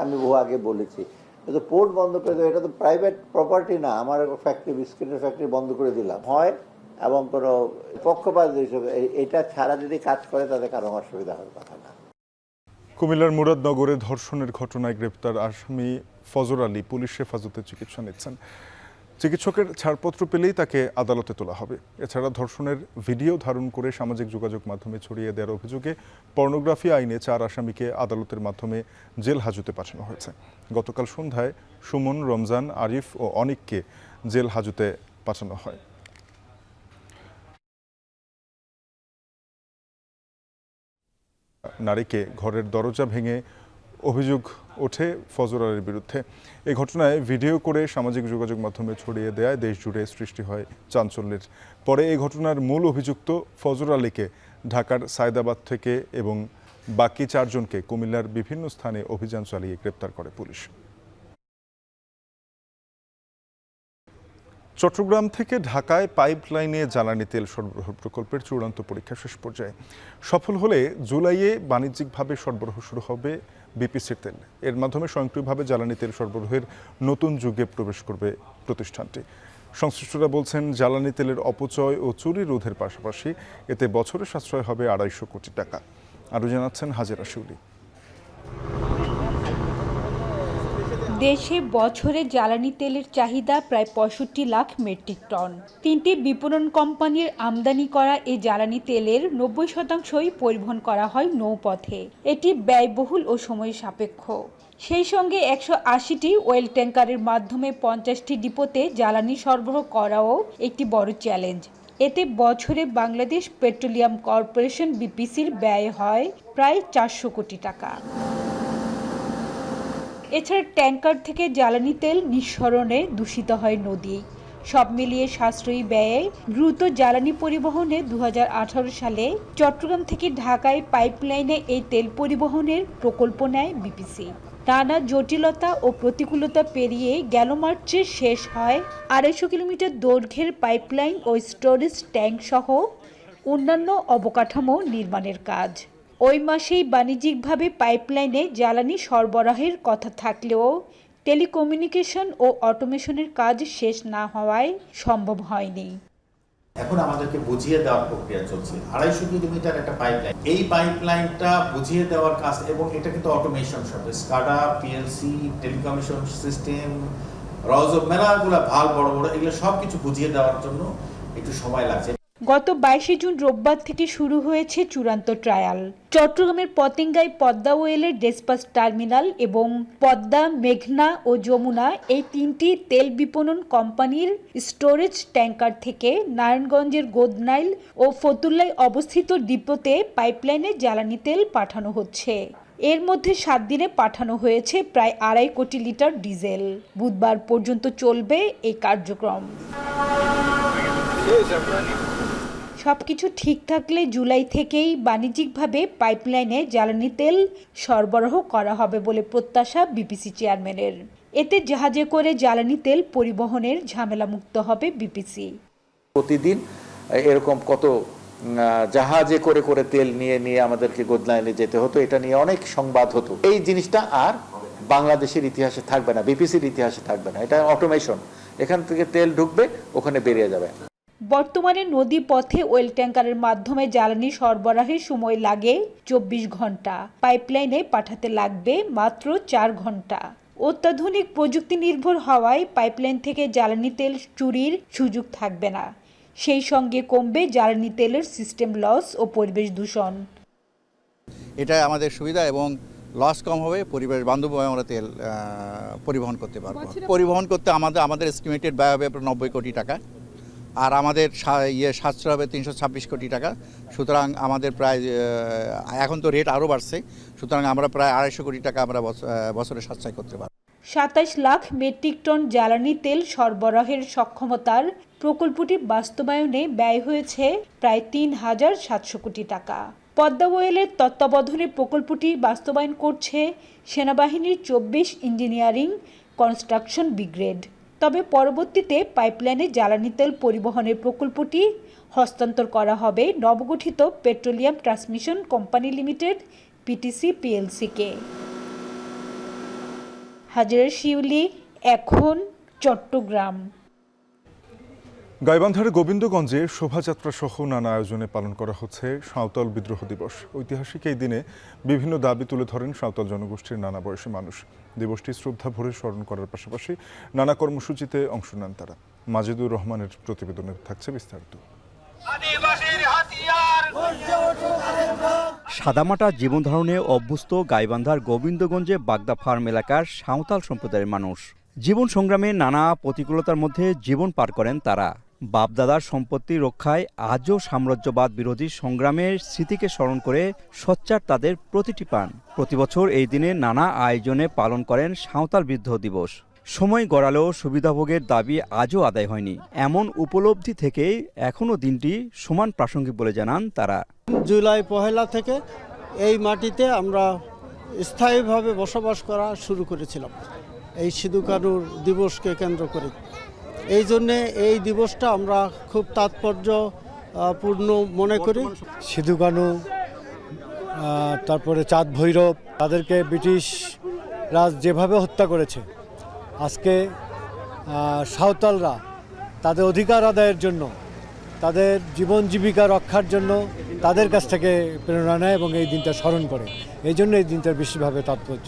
আমি বহু আগে বলেছি, কিন্তু পোর্ট বন্ধ করে দেবে, এটা তো প্রাইভেট প্রপার্টি না। আমার ফ্যাক্টরি, বিস্কিটের ফ্যাক্টরি বন্ধ করে দিলাম হয়, এবং কোনো পক্ষপাত হিসেবে এটা ছাড়া যদি কাজ করে তাদের কারো অসুবিধা হওয়ার কথা না। কুমিল্লার মুরাদনগরে ধর্ষণের ঘটনায় গ্রেপ্তার আসামি ফজর আলী পুলিশ হেফাজতে চিকিৎসা নিচ্ছেন। চিকিৎসকের ছাড়পত্র পেলেই তাকে আদালতে তোলা হবে। এছাড়া ধর্ষণের ভিডিও ধারণ করে সামাজিক যোগাযোগ মাধ্যমে ছড়িয়ে দেওয়ার অভিযোগে পর্নোগ্রাফি আইনে 4 আসামিকে আদালতের মাধ্যমে জেল হাজতে পাঠানো হয়েছে। গতকাল সন্ধ্যায় সুমন, রমজান, আরিফ ও অনিককে জেল হাজতে পাঠানো হয়। নারীকে ঘরের দরজা ভেঙে অভিযোগ ওঠে ফজর আলীর বিরুদ্ধে। এই ঘটনায় ভিডিও করে সামাজিক যোগাযোগ মাধ্যমে ছড়িয়ে দেয় দেশ জুড়ে সৃষ্টি হয় চাঞ্চল্যের। পরে এই ঘটনার মূল অভিযুক্ত ফজর আলীকে ঢাকার সায়দাবাদ থেকে এবং বাকি 4 জনকে কুমিল্লার বিভিন্ন স্থানে অভিযান চালিয়ে গ্রেপ্তার করে পুলিশ। চট্টগ্রাম থেকে ঢাকায় পাইপলাইনে জ্বালানি তেল সরবরাহ প্রকল্পের চূড়ান্ত পরীক্ষা শেষ পর্যায়ে। সফল হলে জুলাইয়ে বাণিজ্যিকভাবে সরবরাহ শুরু হবে বিপিসির তেল। এর মাধ্যমে স্বয়ংক্রিয়ভাবে জ্বালানি তেল সরবরাহের নতুন যুগে প্রবেশ করবে প্রতিষ্ঠানটি। সংশ্লিষ্টরা বলছেন, জ্বালানি তেলের অপচয় ও চুরি রোধের পাশাপাশি এতে বছরে সাশ্রয় হবে 250 কোটি টাকা। আরও জানাচ্ছেন হাজেরা শিউলি। দেশে বছরে জ্বালানি তেলের চাহিদা প্রায় 65 লাখ মেট্রিক টন। 3টি বিপণন কোম্পানির আমদানি করা এই জ্বালানি তেলের 90%ই পরিবহন করা হয় নৌপথে। এটি ব্যয়বহুল ও সময় সাপেক্ষ। সেই সঙ্গে 180টি ওয়েল ট্যাঙ্কারের মাধ্যমে 50টি ডিপোতে জ্বালানি সরবরাহ করাও একটি বড় চ্যালেঞ্জ। এতে বছরে বাংলাদেশ পেট্রোলিয়াম কর্পোরেশন বিপিসির ব্যয় হয় প্রায় 400 কোটি টাকা। এছাড়া ট্যাঙ্কার থেকে জ্বালানি তেল নিঃসরণে দূষিত হয় নদী। সব মিলিয়ে সাশ্রয়ী ব্যয়ে দ্রুত জ্বালানি পরিবহনে 2018 সালে চট্টগ্রাম থেকে ঢাকায় পাইপলাইনে এই তেল পরিবহনের প্রকল্প নেয় বিপিসি। নানা জটিলতা ও প্রতিকূলতা পেরিয়ে গেল মার্চে শেষ হয় 250 কিলোমিটার দৈর্ঘ্যের পাইপলাইন ও স্টোরেজ ট্যাঙ্ক সহ অন্যান্য অবকাঠামো নির্মাণের কাজ। ওই মাসেই বাণিজ্যিকভাবে পাইপলাইনে জ্বালানি সরবরাহের কথা থাকলেও টেলিকমিউনিকেশন ও অটোমেশনের কাজ শেষ না হওয়ায় সম্ভব হয়নি। এখন আমাদেরকে বুঝিয়ে দেওয়ার প্রক্রিয়া চলছে। 250 কিলোমিটার একটা পাইপলাইন, এই পাইপলাইনটা বুঝিয়ে দেওয়ার কাজ, এবং এটা কিন্তু অটোমেশন সব, স্কাডা, পিএলসি, টেলিকমিউনিকেশন সিস্টেম, রজব, মেলাগুলো ভাল বড় বড়, এগুলো সব কিছু বুঝিয়ে দেওয়ার জন্য একটু সময় লাগছে। গত 22 জুন রোববার থেকে শুরু হয়েছে চূড়ান্ত ট্রায়াল। চট্টগ্রামের পতেঙ্গায় পদ্মা ওয়েলের ডেসপাস টার্মিনাল এবং পদ্মা, মেঘনা ও যমুনা এই 3টি তেল বিপণন কোম্পানির স্টোরেজ ট্যাঙ্কার থেকে নারায়ণগঞ্জের গোদনাইল ও ফতুল্লায় অবস্থিত ডিপোতে পাইপলাইনে জ্বালানি তেল পাঠানো হচ্ছে। এর মধ্যে 7 দিনে পাঠানো হয়েছে প্রায় 2.5 কোটি লিটার ডিজেল। বুধবার পর্যন্ত চলবে এই কার্যক্রম। সবকিছু ঠিক থাকলে জুলাই থেকেই বাণিজ্যিকভাবে পাইপলাইনে জ্বালানি তেল সরবরাহ করা হবে বলে প্রত্যাশা বিপিসি চেয়ারম্যানের। এতে জাহাজে করে জ্বালানি তেল পরিবহনের ঝামেলামুক্ত হবে বিপিসি। প্রতিদিন এরকম কত জাহাজে করে করে তেল নিয়ে নিয়ে আমাদেরকে গোদলাইনে যেতে হতো, এটা নিয়ে অনেক সংবাদ হতো। এই জিনিসটা আর বাংলাদেশের ইতিহাসে থাকবে না, বিপিসির ইতিহাসে থাকবে না। এটা অটোমেশন, এখান থেকে তেল ঢুকবে, ওখানে বেরিয়ে যাবে। বর্তমানে নদী পথে ওয়েল ট্যাঙ্কারের মাধ্যমে জ্বালানি সরবরাহের সময় লাগে 24 ঘন্টা, পাইপলাইনে পাঠাতে লাগবে মাত্র 4 ঘন্টা। অত্যাধুনিক প্রযুক্তি নির্ভর হওয়ায় পাইপলাইন থেকে জ্বালানি তেল চুরির সুযোগ থাকবে না। সেই সঙ্গে কমবে জ্বালানি তেলের সিস্টেম লস ও পরিবেশ দূষণ। এটা আমাদের সুবিধা এবং লস কম হবে, পরিবেশ বান্ধবভাবে আমরা তেল পরিবহন করতে পারবো। পরিবহন করতে আমাদের এস্টিমেটেড ব্যয় হবে 90 কোটি টাকা, আর আমাদের সাশ্রয় হবে 326 কোটি টাকা। সুতরাং আমাদের প্রায়, এখন তো রেট আরও বাড়ছে, সুতরাং আমরা প্রায় 250 কোটি টাকা আমরা বছরে সাশ্রয় করতে পারবো। 27 লাখ মেট্রিক টন জ্বালানি তেল সরবরাহের সক্ষমতার প্রকল্পটি বাস্তবায়নে ব্যয় হয়েছে প্রায় 3,700 কোটি টাকা। পদ্মা ওয়েলের তত্ত্বাবধানে প্রকল্পটি বাস্তবায়ন করছে সেনাবাহিনীর 24 ইঞ্জিনিয়ারিং কনস্ট্রাকশন ব্রিগেড। তবে পরবর্তীতে পাইপলাইনে জ্বালানি তেল পরিবহনের প্রকল্পটি হস্তান্তর করা হবে নবগঠিত petroleum transmission company limited PTC পিএলসিকে। হাজরা শিউলি, এখন চট্টগ্রাম। গাইবান্ধার গোবিন্দগঞ্জে শোভাযাত্রা সহ নানা আয়োজনে পালন করা হচ্ছে সাঁওতাল বিদ্রোহ দিবস। ঐতিহাসিক এই দিনে বিভিন্ন দাবি তুলে ধরেন সাঁওতাল জনগোষ্ঠীর নানা বয়সী মানুষ। দিবসটি শ্রদ্ধা ভরে স্মরণ করার পাশাপাশি নানা কর্মসূচিতে অংশ নেন তারা। মাজেদুর রহমানের প্রতিবেদনে থাকছে বিস্তারিত। সাদামাটা জীবনধারণে অভ্যস্ত গাইবান্ধার গোবিন্দগঞ্জে বাগদা ফার্ম এলাকার সাঁওতাল সম্প্রদায়ের মানুষ। জীবন সংগ্রামে নানা প্রতিকূলতার মধ্যে জীবন পার করেন তারা। বাপদাদার সম্পত্তি রক্ষায় আজও সাম্রাজ্যবাদ বিরোধী সংগ্রামের স্মৃতিকে স্মরণ করে সোচ্চার তাদের প্রতিটি প্রাণ। প্রতিবছর এই দিনে নানা আয়োজনে পালন করেন সাঁওতাল বিদ্রোহ দিবস। সময় গড়ালেও সুবিধাভোগের দাবি আজও আদায় হয়নি। এমন উপলব্ধি থেকেই এখনও দিনটি সমান প্রাসঙ্গিক বলে জানান তারা। জুলাই 1 থেকে এই মাটিতে আমরা স্থায়ীভাবে বসবাস করা শুরু করেছিলাম এই সিধু কানুর দিবসকে কেন্দ্র করে। এই জন্যে এই দিবসটা আমরা খুব তাৎপর্যপূর্ণ মনে করি। সিধু কানু, তারপরে চাঁদ ভৈরব, তাদেরকে ব্রিটিশ রাজ যেভাবে হত্যা করেছে, আজকে সাঁওতালরা তাদের অধিকার আদায়ের জন্য, তাদের জীবন জীবিকা রক্ষার জন্য তাদের কাছ থেকে প্রেরণা নেয় এবং এই দিনটা স্মরণ করে। এই জন্য এই দিনটার বেশিভাবে তাৎপর্য।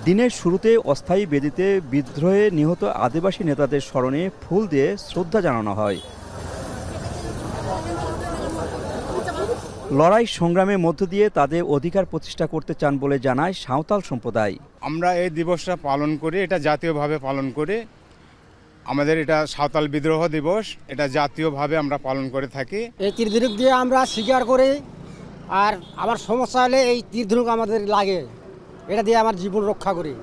দিনের শুরুতে অস্থায়ী বেদিতে বিদ্রোহে নিহত আদিবাসী নেতাদের স্মরণে ফুল দিয়ে শ্রদ্ধা জানানো হয়। লড়াই সংগ্রামের মধ্য দিয়ে তাদের অধিকার প্রতিষ্ঠা করতে চান বলে জানায় সাঁওতাল সম্প্রদায়। আমরা এই দিবসটা পালন করি, এটা জাতীয়ভাবে পালন করি। আমাদের এটা সাঁওতাল বিদ্রোহ দিবস, এটা জাতীয়ভাবে আমরা পালন করে থাকি। এই তীর দিয়ে আমরা স্বীকার করি, আর আমার সমস্যা হলে এই তীর আমাদের লাগে, এটা দিয়ে আমার জীবন রক্ষা করি।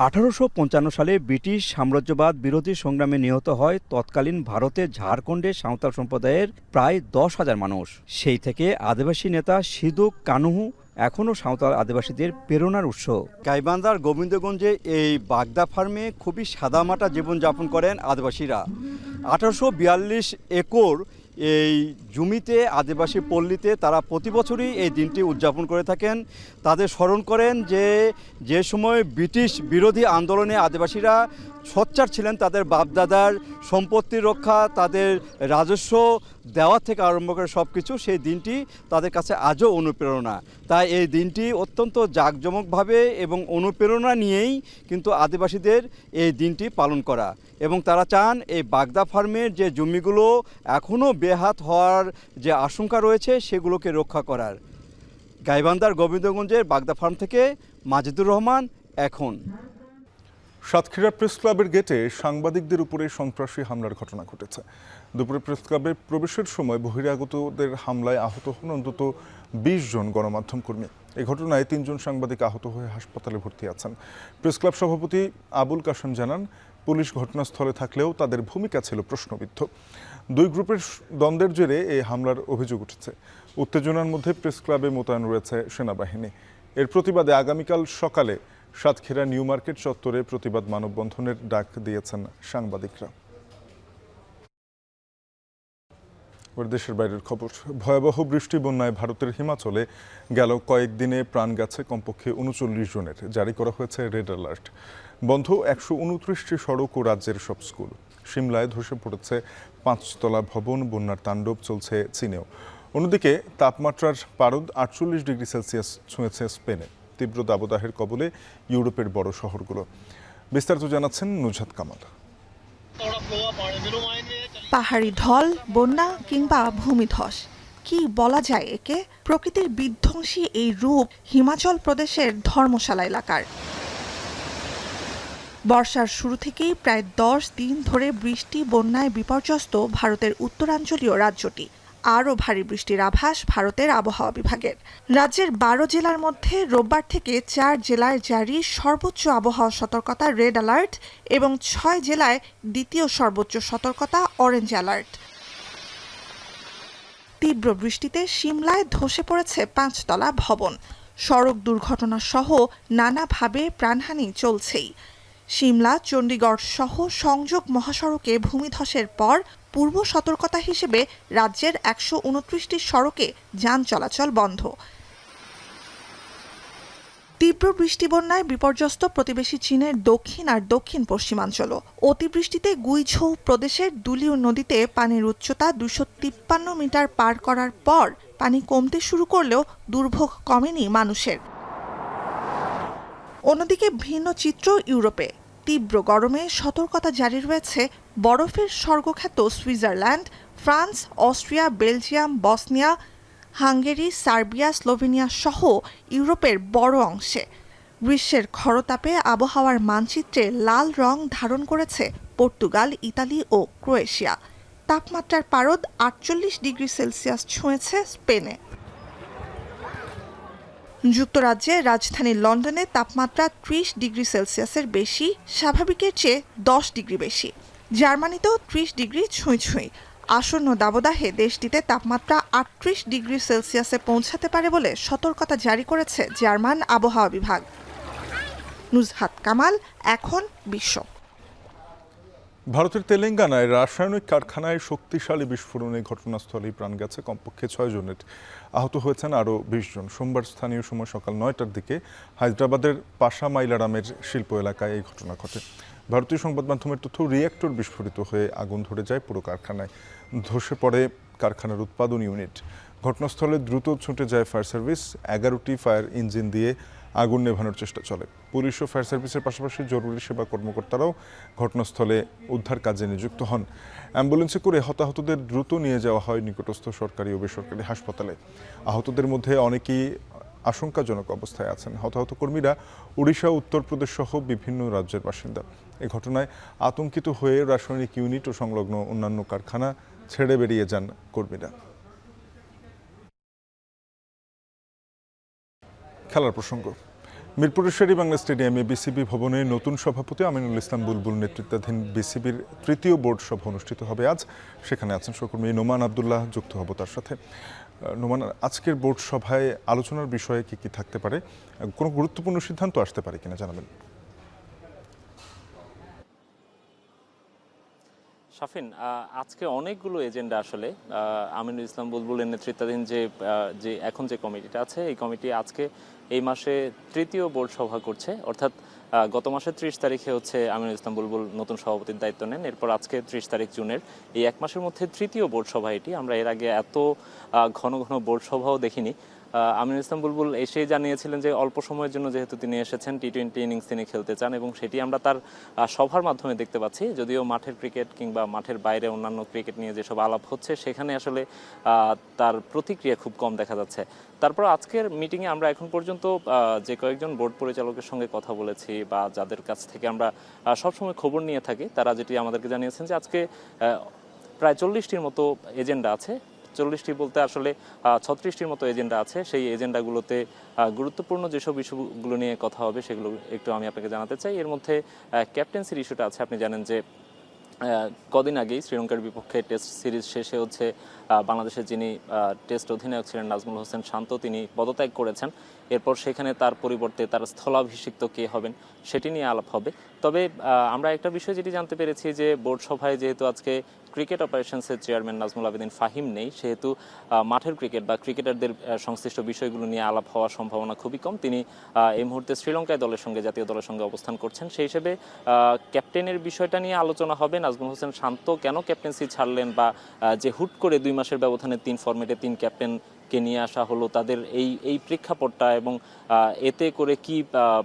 1855 সালে ব্রিটিশ সাম্রাজ্যবাদ বিরোধী সংগ্রামে নিহত হয় তৎকালীন ভারতের ঝাড়খণ্ডের সাঁওতাল সম্প্রদায়ের প্রায় 10,000 মানুষ। সেই থেকে আদিবাসী নেতা সিধু কানু এখনও সাঁওতাল আদিবাসীদের প্রেরণার উৎস। গাইবান্ধার গোবিন্দগঞ্জে এই বাগদা ফার্মে খুবই সাদামাটা জীবনযাপন করেন আদিবাসীরা। 1842 একর এই জমিতে আদিবাসী পল্লীতে তারা প্রতি বছরই এই দিনটি উদযাপন করে থাকেন। তাদের স্মরণ করেন যে সময় ব্রিটিশ বিরোধী আন্দোলনে আদিবাসীরা সোচ্চার ছিলেন, তাদের বাপদাদার সম্পত্তি রক্ষা, তাদের রাজস্ব দেওয়া থেকে আরম্ভ করে সব কিছু, সেই দিনটি তাদের কাছে আজও অনুপ্রেরণা। তাই এই দিনটি অত্যন্ত জাঁকজমকভাবে এবং অনুপ্রেরণা নিয়েই কিন্তু আদিবাসীদের এই দিনটি পালন করা, এবং তারা চান এই বাগদা ফার্মের যে জমিগুলো এখনও বেহাত হওয়ার যে আশঙ্কা রয়েছে সেগুলোকে রক্ষা করার। গাইবান্ধার গোবিন্দগঞ্জের বাগদা ফার্ম থেকে মাজেদুর রহমান, এখন। সাতক্ষীরা প্রেস ক্লাবের গেটে সাংবাদিকদের উপরে সন্ত্রাসী হামলার ঘটনা ঘটেছে। দুপুরে প্রেস ক্লাবে প্রবেশের সময় বহিরাগতদের হামলায় আহত হন অন্তত 20 জন গণমাধ্যম কর্মী। এই ঘটনায় 3 জন সাংবাদিক আহত হয়ে হাসপাতালে ভর্তি আছেন। প্রেস ক্লাব সভাপতি আবুল কাশেম জানান, পুলিশ ঘটনাস্থলে থাকলেও তাদের ভূমিকা ছিল প্রশ্নবিদ্ধ। 2 গ্রুপের দ্বন্দ্বের জেরে এই হামলার অভিযোগ উঠেছে। উত্তেজনার মধ্যে প্রেস ক্লাবে মোতায়েন রয়েছে সেনাবাহিনী। এর প্রতিবাদে আগামীকাল সকালে সাতক্ষীরা নিউ মার্কেট চত্বরে প্রতিবাদ মানববন্ধনের ডাক দিয়েছেন সাংবাদিকরা। দেশের বাইরের খবর, ভয়াবহ বৃষ্টি বন্যায় ভারতের হিমাচলে গেল কয়েকদিনে প্রাণ গেছে কমপক্ষে ৩৯ জনের। জারি করা হয়েছে রেড অ্যালার্ট। বন্ধ ১২৯টি সড়ক ও রাজ্যের সব স্কুল। সিমলায় ধসে পড়েছে ৫তলা ভবন। বন্যার তাণ্ডব চলছে চীনেও। অন্যদিকে তাপমাত্রার পারদ ৪৮ ডিগ্রি সেলসিয়াস ছুঁয়েছে স্পেনে। তীব্র দাবদাহের কবলে ইউরোপের বড় শহরগুলো। বিস্তারিত জানাচ্ছেন নুজহাত কামাল। পাহাড়ি ঢল, বন্যা কিংবা ভূমিধস, কি বলা যায় একে? প্রকৃতির বিধ্বংসী এই রূপ হিমাচল প্রদেশের ধর্মশালা এলাকার। বর্ষার শুরু থেকেই প্রায় ১০ দিন ধরে বৃষ্টি বন্যায় বিপর্যস্ত ভারতের উত্তরাঞ্চলীয় রাজ্যটি। আরও ভারী বৃষ্টির আভাস ভারতের আবহাওয়া বিভাগের। রাজ্যের ১২ জেলার মধ্যে রোববার থেকে ৪ জেলায় জারি সর্বোচ্চ আবহাওয়া সতর্কতা রেড অ্যালার্ট এবং ৬ জেলায় দ্বিতীয় সর্বোচ্চ সতর্কতা অরেঞ্জ অ্যালার্ট। তীব্র বৃষ্টিতে সিমলায় ধসে পড়েছে ৫তলা ভবন। সড়ক দুর্ঘটনা সহ নানাভাবে প্রাণহানি চলছেই। সিমলা চণ্ডীগড় সহ সংযোগ মহাসড়কে ভূমিধসের পর পূর্ব সতর্কতা হিসেবে রাজ্যের ১২৯টি সড়কে যান চলাচল বন্ধ। তীব্র বৃষ্টি বন্যায় বিপর্যস্ত প্রতিবেশী চীনের দক্ষিণ আর দক্ষিণ পশ্চিমাঞ্চলও। অতিবৃষ্টিতে গুইঝৌ প্রদেশের দুলিউ নদীতে পানির উচ্চতা ২৫৩ মিটার পার করার পর পানি কমতে শুরু করলেও দুর্ভোগ কমেনি মানুষের। অন্যদিকে ভিন্ন চিত্র ইউরোপে। তীব্র গরমে সতর্কতা জারি রয়েছে বরফের স্বর্গখ্যাত Switzerland, France, Austria, Belgium, Bosnia, Hungary, Serbia, Slovenia সহ ইউরোপের বড় অংশে। গ্রীষ্মের খরতাপে আবহাওয়ার মানচিত্রে লাল রং ধারণ করেছে পর্তুগাল, ইতালি ও ক্রোয়েশিয়া। তাপমাত্রার পারদ ৪৮ ডিগ্রি সেলসিয়াস ছুঁয়েছে স্পেনে। যুক্তরাজ্যের রাজধানী লন্ডনে তাপমাত্রা ৩০ ডিগ্রি সেলসিয়াসের বেশি, স্বাভাবিকের চেয়ে ১০ ডিগ্রি বেশি। জার্মানিতেও ৩০ ডিগ্রি ছুঁই ছুঁই। আসন্ন দাবদাহে দেশটিতে তাপমাত্রা ৩৮ ডিগ্রি সেলসিয়াসে পৌঁছাতে পারে বলে সতর্কতা জারি করেছে জার্মান আবহাওয়া বিভাগ। নুজহাত কামাল, এখন বিশ্ব। ভারতের তেলেঙ্গানায় রাসায়নিক কারখানায় শক্তিশালী বিস্ফোরণে ঘটনাস্থলেই প্রাণ গেছে কমপক্ষে ৬ জনের। আহত হয়েছেন আরও ২০ জন। সোমবার স্থানীয় সময় সকাল ৯টার দিকে হায়দ্রাবাদের পাশা মাইলারামের শিল্প এলাকায় এই ঘটনা ঘটে। ভারতীয় সংবাদ মাধ্যমের তথ্য, রিঅ্যাক্টর বিস্ফোরিত হয়ে আগুন ধরে যায় পুরো কারখানায়। ধসে পড়ে কারখানার উৎপাদন ইউনিট। ঘটনাস্থলে দ্রুত ছুটে যায় ফায়ার সার্ভিস। ১১টি ফায়ার ইঞ্জিন দিয়ে আগুন নেভানোর চেষ্টা চলে। পুলিশ ও ফায়ার সার্ভিসের পাশাপাশি জরুরি সেবা কর্মকর্তারাও ঘটনাস্থলে উদ্ধার কাজে নিযুক্ত হন। অ্যাম্বুলেন্সে করে হতাহতদের দ্রুত নিয়ে যাওয়া হয় নিকটস্থ সরকারি ও বেসরকারি হাসপাতালে। আহতদের মধ্যে অনেকেই আশঙ্কাজনক অবস্থায় আছেন। হতাহত কর্মীরা ওড়িশা, উত্তরপ্রদেশ সহ বিভিন্ন রাজ্যের বাসিন্দা। এ ঘটনায় আতঙ্কিত হয়ে রাসায়নিক ইউনিট ও সংলগ্ন অন্যান্য কারখানা ছেড়ে বেরিয়ে যান কর্মীরা। খেলার প্রসঙ্গ, মিরপুরের শেরেবাংলা স্টেডিয়ামে বিসিবি ভবনে নতুন সভাপতি আমিনুল ইসলাম বুলবুল নেতৃত্বাধীন বিসিবির তৃতীয় বোর্ড সভা অনুষ্ঠিত হবে আজ। সেখানে আছেন সহকর্মী নোমান আবদুল্লাহ, যুক্ত হব তার সাথে। নোমান, আজকের বোর্ড সভায় আলোচনার বিষয়ে কি কি থাকতে পারে, কোনো গুরুত্বপূর্ণ সিদ্ধান্ত আসতে পারে কিনা জানাবেন? শাফিন, আজকে অনেকগুলো এজেন্ডা আসলে আমিনুল ইসলাম বুলবুলের নেতৃত্বাধীন যে এখন যে কমিটিটা আছে, এই কমিটি আজকে এই মাসে তৃতীয় বোর্ড সভা করছে। অর্থাৎ গত মাসের ৩০ তারিখে হচ্ছে আমিনুল ইসলাম বুলবুল নতুন সভাপতির দায়িত্ব নেন। এরপর আজকে ৩০ তারিখ জুনের, এই এক মাসের মধ্যে তৃতীয় বোর্ড সভা এটি। আমরা এর আগে এত ঘন ঘন বোর্ড সভাও দেখিনি। আমিনুল ইসলাম বুলবুল এসেই জানিয়েছিলেন যে অল্প সময়ের জন্য যেহেতু তিনি এসেছেন, টি-20 ইনিংস তিনি খেলতে চান এবং সেটি আমরা তার সভার মাধ্যমে দেখতে পাচ্ছি। যদিও মাঠের ক্রিকেট কিংবা মাঠের বাইরে অন্যান্য ক্রিকেট নিয়ে যেসব আলাপ হচ্ছে, সেখানে আসলে তার প্রতিক্রিয়া খুব কম দেখা যাচ্ছে। তারপর আজকের মিটিংয়ে আমরা এখন পর্যন্ত যে কয়েকজন বোর্ড পরিচালকের সঙ্গে কথা বলেছি বা যাদের কাছ থেকে আমরা সবসময় খবর নিয়ে থাকি, তারা যেটি আমাদেরকে জানিয়েছেন যে আজকে প্রায় ৪০টির মতো এজেন্ডা আছে। ৪০টি বলতে আসলে ৩৬টির মতো এজেন্ডা আছে। সেই এজেন্ডাগুলোতে গুরুত্বপূর্ণ যেসব ইস্যুগুলো নিয়ে কথা হবে সেগুলো একটু আমি আপনাকে জানাতে চাই। এর মধ্যে ক্যাপ্টেন্সির ইস্যুটা আছে। আপনি জানেন যে কদিন আগেই শ্রীলঙ্কার বিপক্ষে টেস্ট সিরিজ শেষে হচ্ছে বাংলাদেশের যিনি টেস্ট অধিনায়ক ছিলেন নাজমুল হোসেন শান্ত, তিনি পদত্যাগ করেছেন। এরপর সেখানে তার পরিবর্তে তার স্থলাভিষিক্ত কে হবেন সেটি নিয়ে আলাপ হবে। তবে আমরা একটা বিষয় যেটি জানতে পেরেছি যে বোর্ড সভায় যেহেতু আজকে ক্রিকেট অপারেশনসের চেয়ারম্যান নাজমুল আবেদিন ফাহিম নেই, সেহেতু মাঠের ক্রিকেট বা ক্রিকেটারদের সংশ্লিষ্ট বিষয়গুলো নিয়ে আলাপ হওয়ার সম্ভাবনা খুবই কম। তিনি এই মুহূর্তে শ্রীলঙ্কায় দলের সঙ্গে, জাতীয় দলের সঙ্গে অবস্থান করছেন। সেই হিসেবে ক্যাপ্টেনের বিষয়টা নিয়ে আলোচনা হবে। নাজমুল হোসেন শান্ত কেন ক্যাপ্টেন্সি ছাড়লেন, বা যে হুট করে 2 মাসের ব্যবধানে 3 ফরম্যাটে 3 ক্যাপ্টেনকে নিয়ে আসা হলো, তাদের এই প্রেক্ষাপটটা এবং এতে করে কি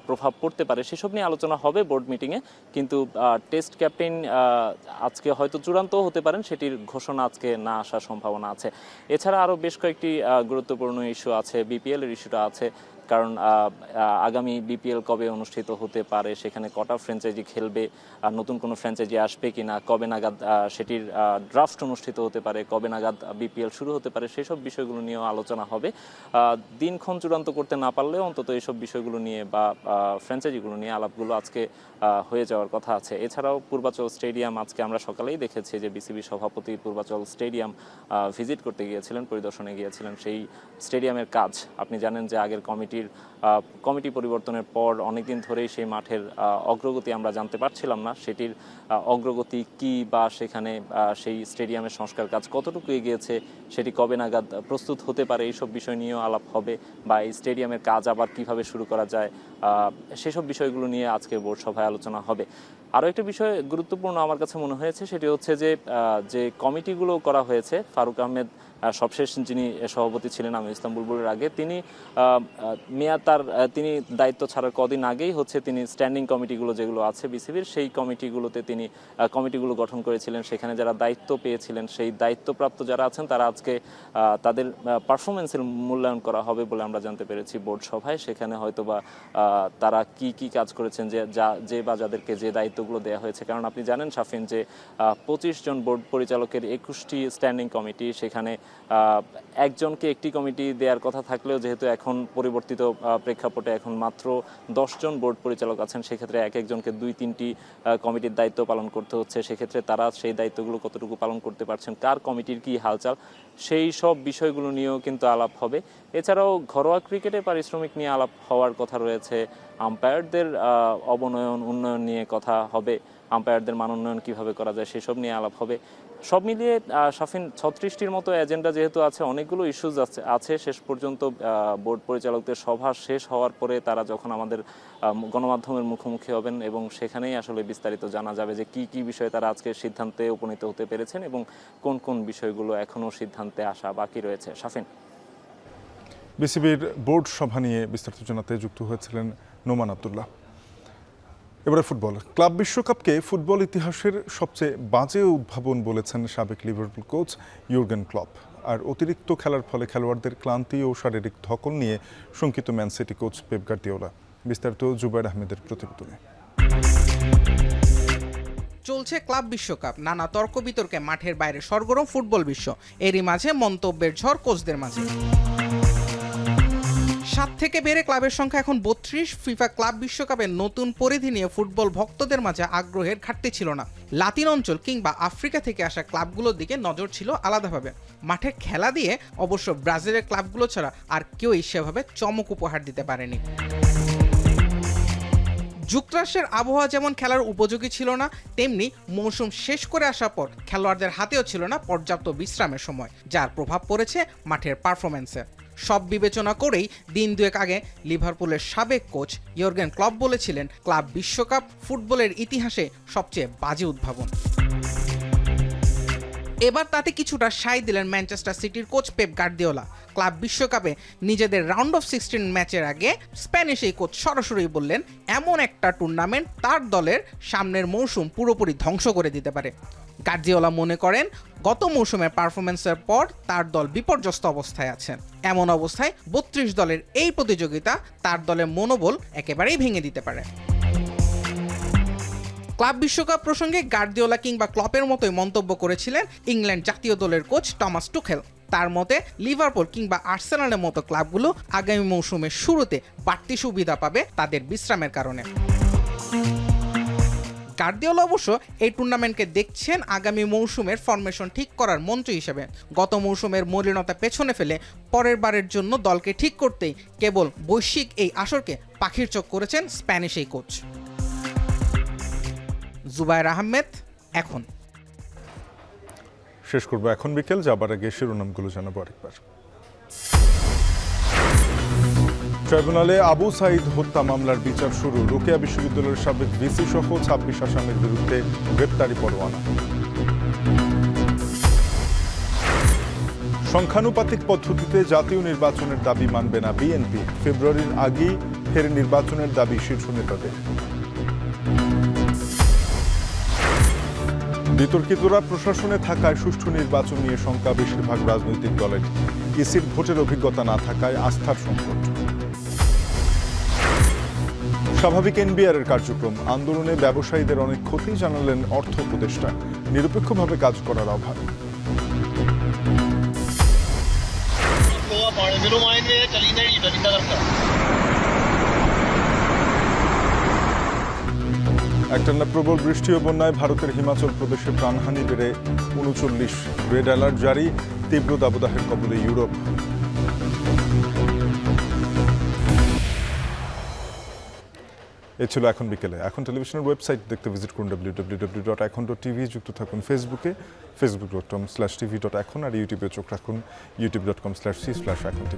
প্রভাব পড়তে পারে সেসব নিয়ে আলোচনা হবে বোর্ড মিটিংয়ে। কিন্তু টেস্ট ক্যাপ্টেন আজকে হয়তো চূড়ান্ত হতে পারেন, সেটির ঘোষণা আজকে না আসার সম্ভাবনা আছে। এছাড়া আরও বেশ কয়েকটি গুরুত্বপূর্ণ ইস্যু আছে। বিপিএলের ইস্যুটা আছে, কারণ আগামী বিপিএল কবে অনুষ্ঠিত হতে পারে, সেখানে কটা ফ্র্যাঞ্চাইজি খেলবে, নতুন কোনো ফ্র্যাঞ্চাইজি আসবে কিনা, কবে নাগাদ সেটির ড্রাফট অনুষ্ঠিত হতে পারে, কবে নাগাদ বিপিএল শুরু হতে পারে, সেসব বিষয়গুলো নিয়েও আলোচনা হবে। দিনক্ষণ চূড়ান্ত করতে না পারলেও অন্তত এইসব বিষয়গুলো নিয়ে বা ফ্র্যাঞ্চাইজিগুলো নিয়ে আলাপগুলো আজকে হয়ে যাওয়ার কথা আছে। এছাড়াও পূর্বাচল স্টেডিয়াম আজকে আমরা সকালেই দেখেছি যে বিসিবি সভাপতি পূর্বাচল স্টেডিয়াম ভিজিট করতে গিয়েছিলেন, পরিদর্শনে গিয়েছিলেন। সেই স্টেডিয়ামের কাজ আপনি জানেন যে আগের কমিটি পরিবর্তনের পর অনেকদিন ধরেই সেই মাঠের অগ্রগতি আমরা জানতে পারছিলাম না। সেটির অগ্রগতি কি, বা সেখানে সেই স্টেডিয়ামের সংস্কার কাজ কতটুকু এগিয়েছে, সেটি কবে নাগাদ প্রস্তুত হতে পারে, এইসব বিষয় নিয়েও আলাপ হবে। বা এই স্টেডিয়ামের কাজ আবার কিভাবে শুরু করা যায়, সেসব বিষয়গুলো নিয়ে আজকে বোর্ড সভায় আলোচনা হবে। আরও একটা বিষয় গুরুত্বপূর্ণ আমার কাছে মনে হয়েছে, সেটি হচ্ছে যে কমিটিগুলো করা হয়েছে। ফারুক আহমেদ সবশেষ যিনি সভাপতি ছিলেন আমির ইসলাম বুলবুলের আগে, তিনি তিনি দায়িত্ব ছাড়ার কদিন আগেই হচ্ছে তিনি স্ট্যান্ডিং কমিটিগুলো যেগুলো আছে বিসিবির, সেই কমিটিগুলোতে তিনি কমিটিগুলো গঠন করেছিলেন। সেখানে যারা দায়িত্ব পেয়েছিলেন, সেই দায়িত্বপ্রাপ্ত যারা আছেন, তারা আজকে তাদের পারফরমেন্সের মূল্যায়ন করা হবে বলে আমরা জানতে পেরেছি বোর্ড সভায়। সেখানে হয়তোবা তারা কি কাজ করেছেন, যাদেরকে যে দায়িত্বগুলো দেওয়া হয়েছে। কারণ আপনি জানেন শাফিন যে 25 জন বোর্ড পরিচালকের 21টি স্ট্যান্ডিং কমিটি, সেখানে একজনকে একটি কমিটি দেওয়ার কথা থাকলেও যেহেতু এখন পরিবর্তিত প্রেক্ষাপটে এখন মাত্র 10 জন বোর্ড পরিচালক আছেন, সেক্ষেত্রে একজনকে 2-3টি কমিটির দায়িত্ব পালন করতে হচ্ছে। সেক্ষেত্রে তারা সেই দায়িত্বগুলো কতটুকু পালন করতে পারছেন, কার কমিটির কি হালচাল, সেই সব বিষয়গুলো নিয়েও কিন্তু আলাপ হবে। এছাড়াও ঘরোয়া ক্রিকেটে পারিশ্রমিক নিয়ে আলাপ হওয়ার কথা রয়েছে। আম্পায়ারদের উন্নয়ন নিয়ে কথা হবে। আম্পায়ারদের মান উন্নয়ন কীভাবে করা যায় সেসব নিয়ে আলাপ হবে। সব মিলিয়ে শাফিন 36টির মতো এজেন্ডা যেহেতু আছে, অনেকগুলো ইস্যুজ আছে। শেষ পর্যন্ত বোর্ড পরিচালকদের সভা শেষ হওয়ার পরে তারা যখন আমাদের গণমাধ্যমের মুখোমুখি হবেন, এবং সেখানেই আসলে বিস্তারিত জানা যাবে যে কি বিষয়ে তারা আজকে সিদ্ধান্তে উপনীত হতে পেরেছেন এবং কোন কোন বিষয়গুলো এখনও সিদ্ধান্তে আসা বাকি রয়েছে। শাফিন, বিসিবির বোর্ড সভা নিয়ে বিস্তারিত জানাতে যুক্ত হয়েছিলেন নোমান আব্দুল্লাহ। এবারে ফুটবল। ক্লাব বিশ্বকাপকে ফুটবল ইতিহাসের সবচেয়ে বাজে উদ্ভাবন বলেছেন সাবেক লিভারপুল কোচ ইউর্গেন ক্লপ। আর অতিরিক্ত খেলার ফলে খেলোয়াড়দের ক্লান্তি ও শারীরিক ধকল নিয়ে শঙ্কিত Man City coach Pep Guardiola. বিস্তারিত জুবাইর আহমেদের প্রতিবেদনে। চলছে ক্লাব বিশ্বকাপ, নানা তর্ক বিতর্কে মাঠের বাইরে সরগরম ফুটবল বিশ্ব। এরই মাঝে মন্তব্যের ঝড় কোচদের মাঝে। 7 থেকে বেড়ে ক্লাবের সংখ্যা এখন 32। ফিফা ক্লাব বিশ্বকাপের নতুন পরিধি নিয়ে ফুটবল ভক্তদের মাঝে আগ্রহের ঘাটতি ছিল না। লাতিন অঞ্চল কিংবা আফ্রিকা থেকে আসা ক্লাবগুলোর দিকে নজর ছিল আলাদাভাবে। মাঠে খেলা দিয়ে অবশ্য ব্রাজিলের ক্লাবগুলো ছাড়া আর কেউই সেভাবে চমক উপহার দিতে পারেনি। যুক্তরাষ্ট্রের আবহাওয়া যেমন খেলার উপযোগী ছিল না, তেমনি মৌসুম শেষ করে আসার পর খেলোয়াড়দের হাতেও ছিল না পর্যাপ্ত বিশ্রামের সময়, যার প্রভাব পড়েছে মাঠের পারফরম্যান্সে। সব বিবেচনা করেই দিন দুয়েক আগে লিভারপুলের সাবেক কোচ ইয়র্গেন ক্লপ বলেছিলেন, ক্লাব বিশ্বকাপ ফুটবলের ইতিহাসে সবচেয়ে বাজে উদ্ভাবন। এবার তাতে কিছুটা সায় দিলেন ম্যানচেস্টার সিটির কোচ পেপ গার্দিওলা। ক্লাব বিশ্বকাপে নিজেদের রাউন্ড অফ 16 ম্যাচের আগে স্প্যানিশ এই কোচ সরাসরি বললেন, এমন একটা টুর্নামেন্ট তার দলের সামনের মৌসুম পুরোপুরি ধ্বংস করে দিতে পারে। গার্দিওলা মনে করেন, গত মৌসুমের পারফরমেন্সের পর তার দল বিপর্যস্ত অবস্থায় আছে। এমন অবস্থায় 32 দলের এই প্রতিযোগিতা তার দলের মনোবল একেবারেই ভেঙে দিতে পারে। ক্লাব বিশ্বকাপ প্রসঙ্গে গার্দিওলা কিংবা ক্লপের মতোই মন্তব্য করেছিলেন ইংল্যান্ড জাতীয় দলের কোচ টমাস টুখেল। তার মতে লিভারপুল কিংবা আর্সেনালের মতো ক্লাবগুলো আগামী মৌসুমের শুরুতে বাড়তি সুবিধা পাবে তাদের বিশ্রামের কারণে। গার্দিওলা অবশ্য এই টুর্নামেন্টকে দেখছেন আগামী মৌসুমের ফরমেশন ঠিক করার মঞ্চ হিসেবে। গত মৌসুমের মলিনতা পেছনে ফেলে পরের বারের জন্য দলকে ঠিক করতেই কেবল বৈশ্বিক এই আসরকে পাখির চোখ করেছেন স্প্যানিশ এই কোচ। জুবায়ের আহমেদ, এখন। শেষ করবো এখন বিকেল, যাবার আগে শিরোনামগুলো জানাবো আরেকবার। ট্রাইব্যুনালে আবু সাইদ হত্যা মামলার বিচার শুরু। রোকেয়া বিশ্ববিদ্যালয়ের সাবেক ভিসি সহ 26 আসামির বিরুদ্ধে গ্রেপ্তারি পরোয়ানা। সংখ্যানুপাতিক পদ্ধতিতে জাতীয় নির্বাচনের দাবি মানবে না বিএনপি। ফেব্রুয়ারির আগেই ফের নির্বাচনের দাবি শীর্ষ নেতাদের। বিতর্কিতরা প্রশাসনে থাকায় সুষ্ঠু নির্বাচন নিয়ে শঙ্কা বেশিরভাগ রাজনৈতিক দলের। ইসির ভোটের অভিজ্ঞতা না থাকায় আস্থার সংকট। স্বাভাবিক এনবিআরের কার্যক্রম। আন্দোলনে ব্যবসায়ীদের অনেক ক্ষতি জানালেন অর্থ উপদেষ্টা। নিরপেক্ষভাবে কাজ করার অভাব। একটানা প্রবল বৃষ্টি ও বন্যায় ভারতের হিমাচল প্রদেশে প্রাণহানি বেড়ে 39। রেড অ্যালার্ট জারি। তীব্র দাবদাহের কবলে ইউরোপ। এ ছিল এখন বিকেলে। এখন টেলিভিশনের ওয়েবসাইট দেখতে ভিজিট করুন www.ekon.tv। যুক্ত থাকুন ফেসবুকে facebook.com/tv.ekon আর ইউটিউবে চোখ রাখুন youtube.com/c/ekontv।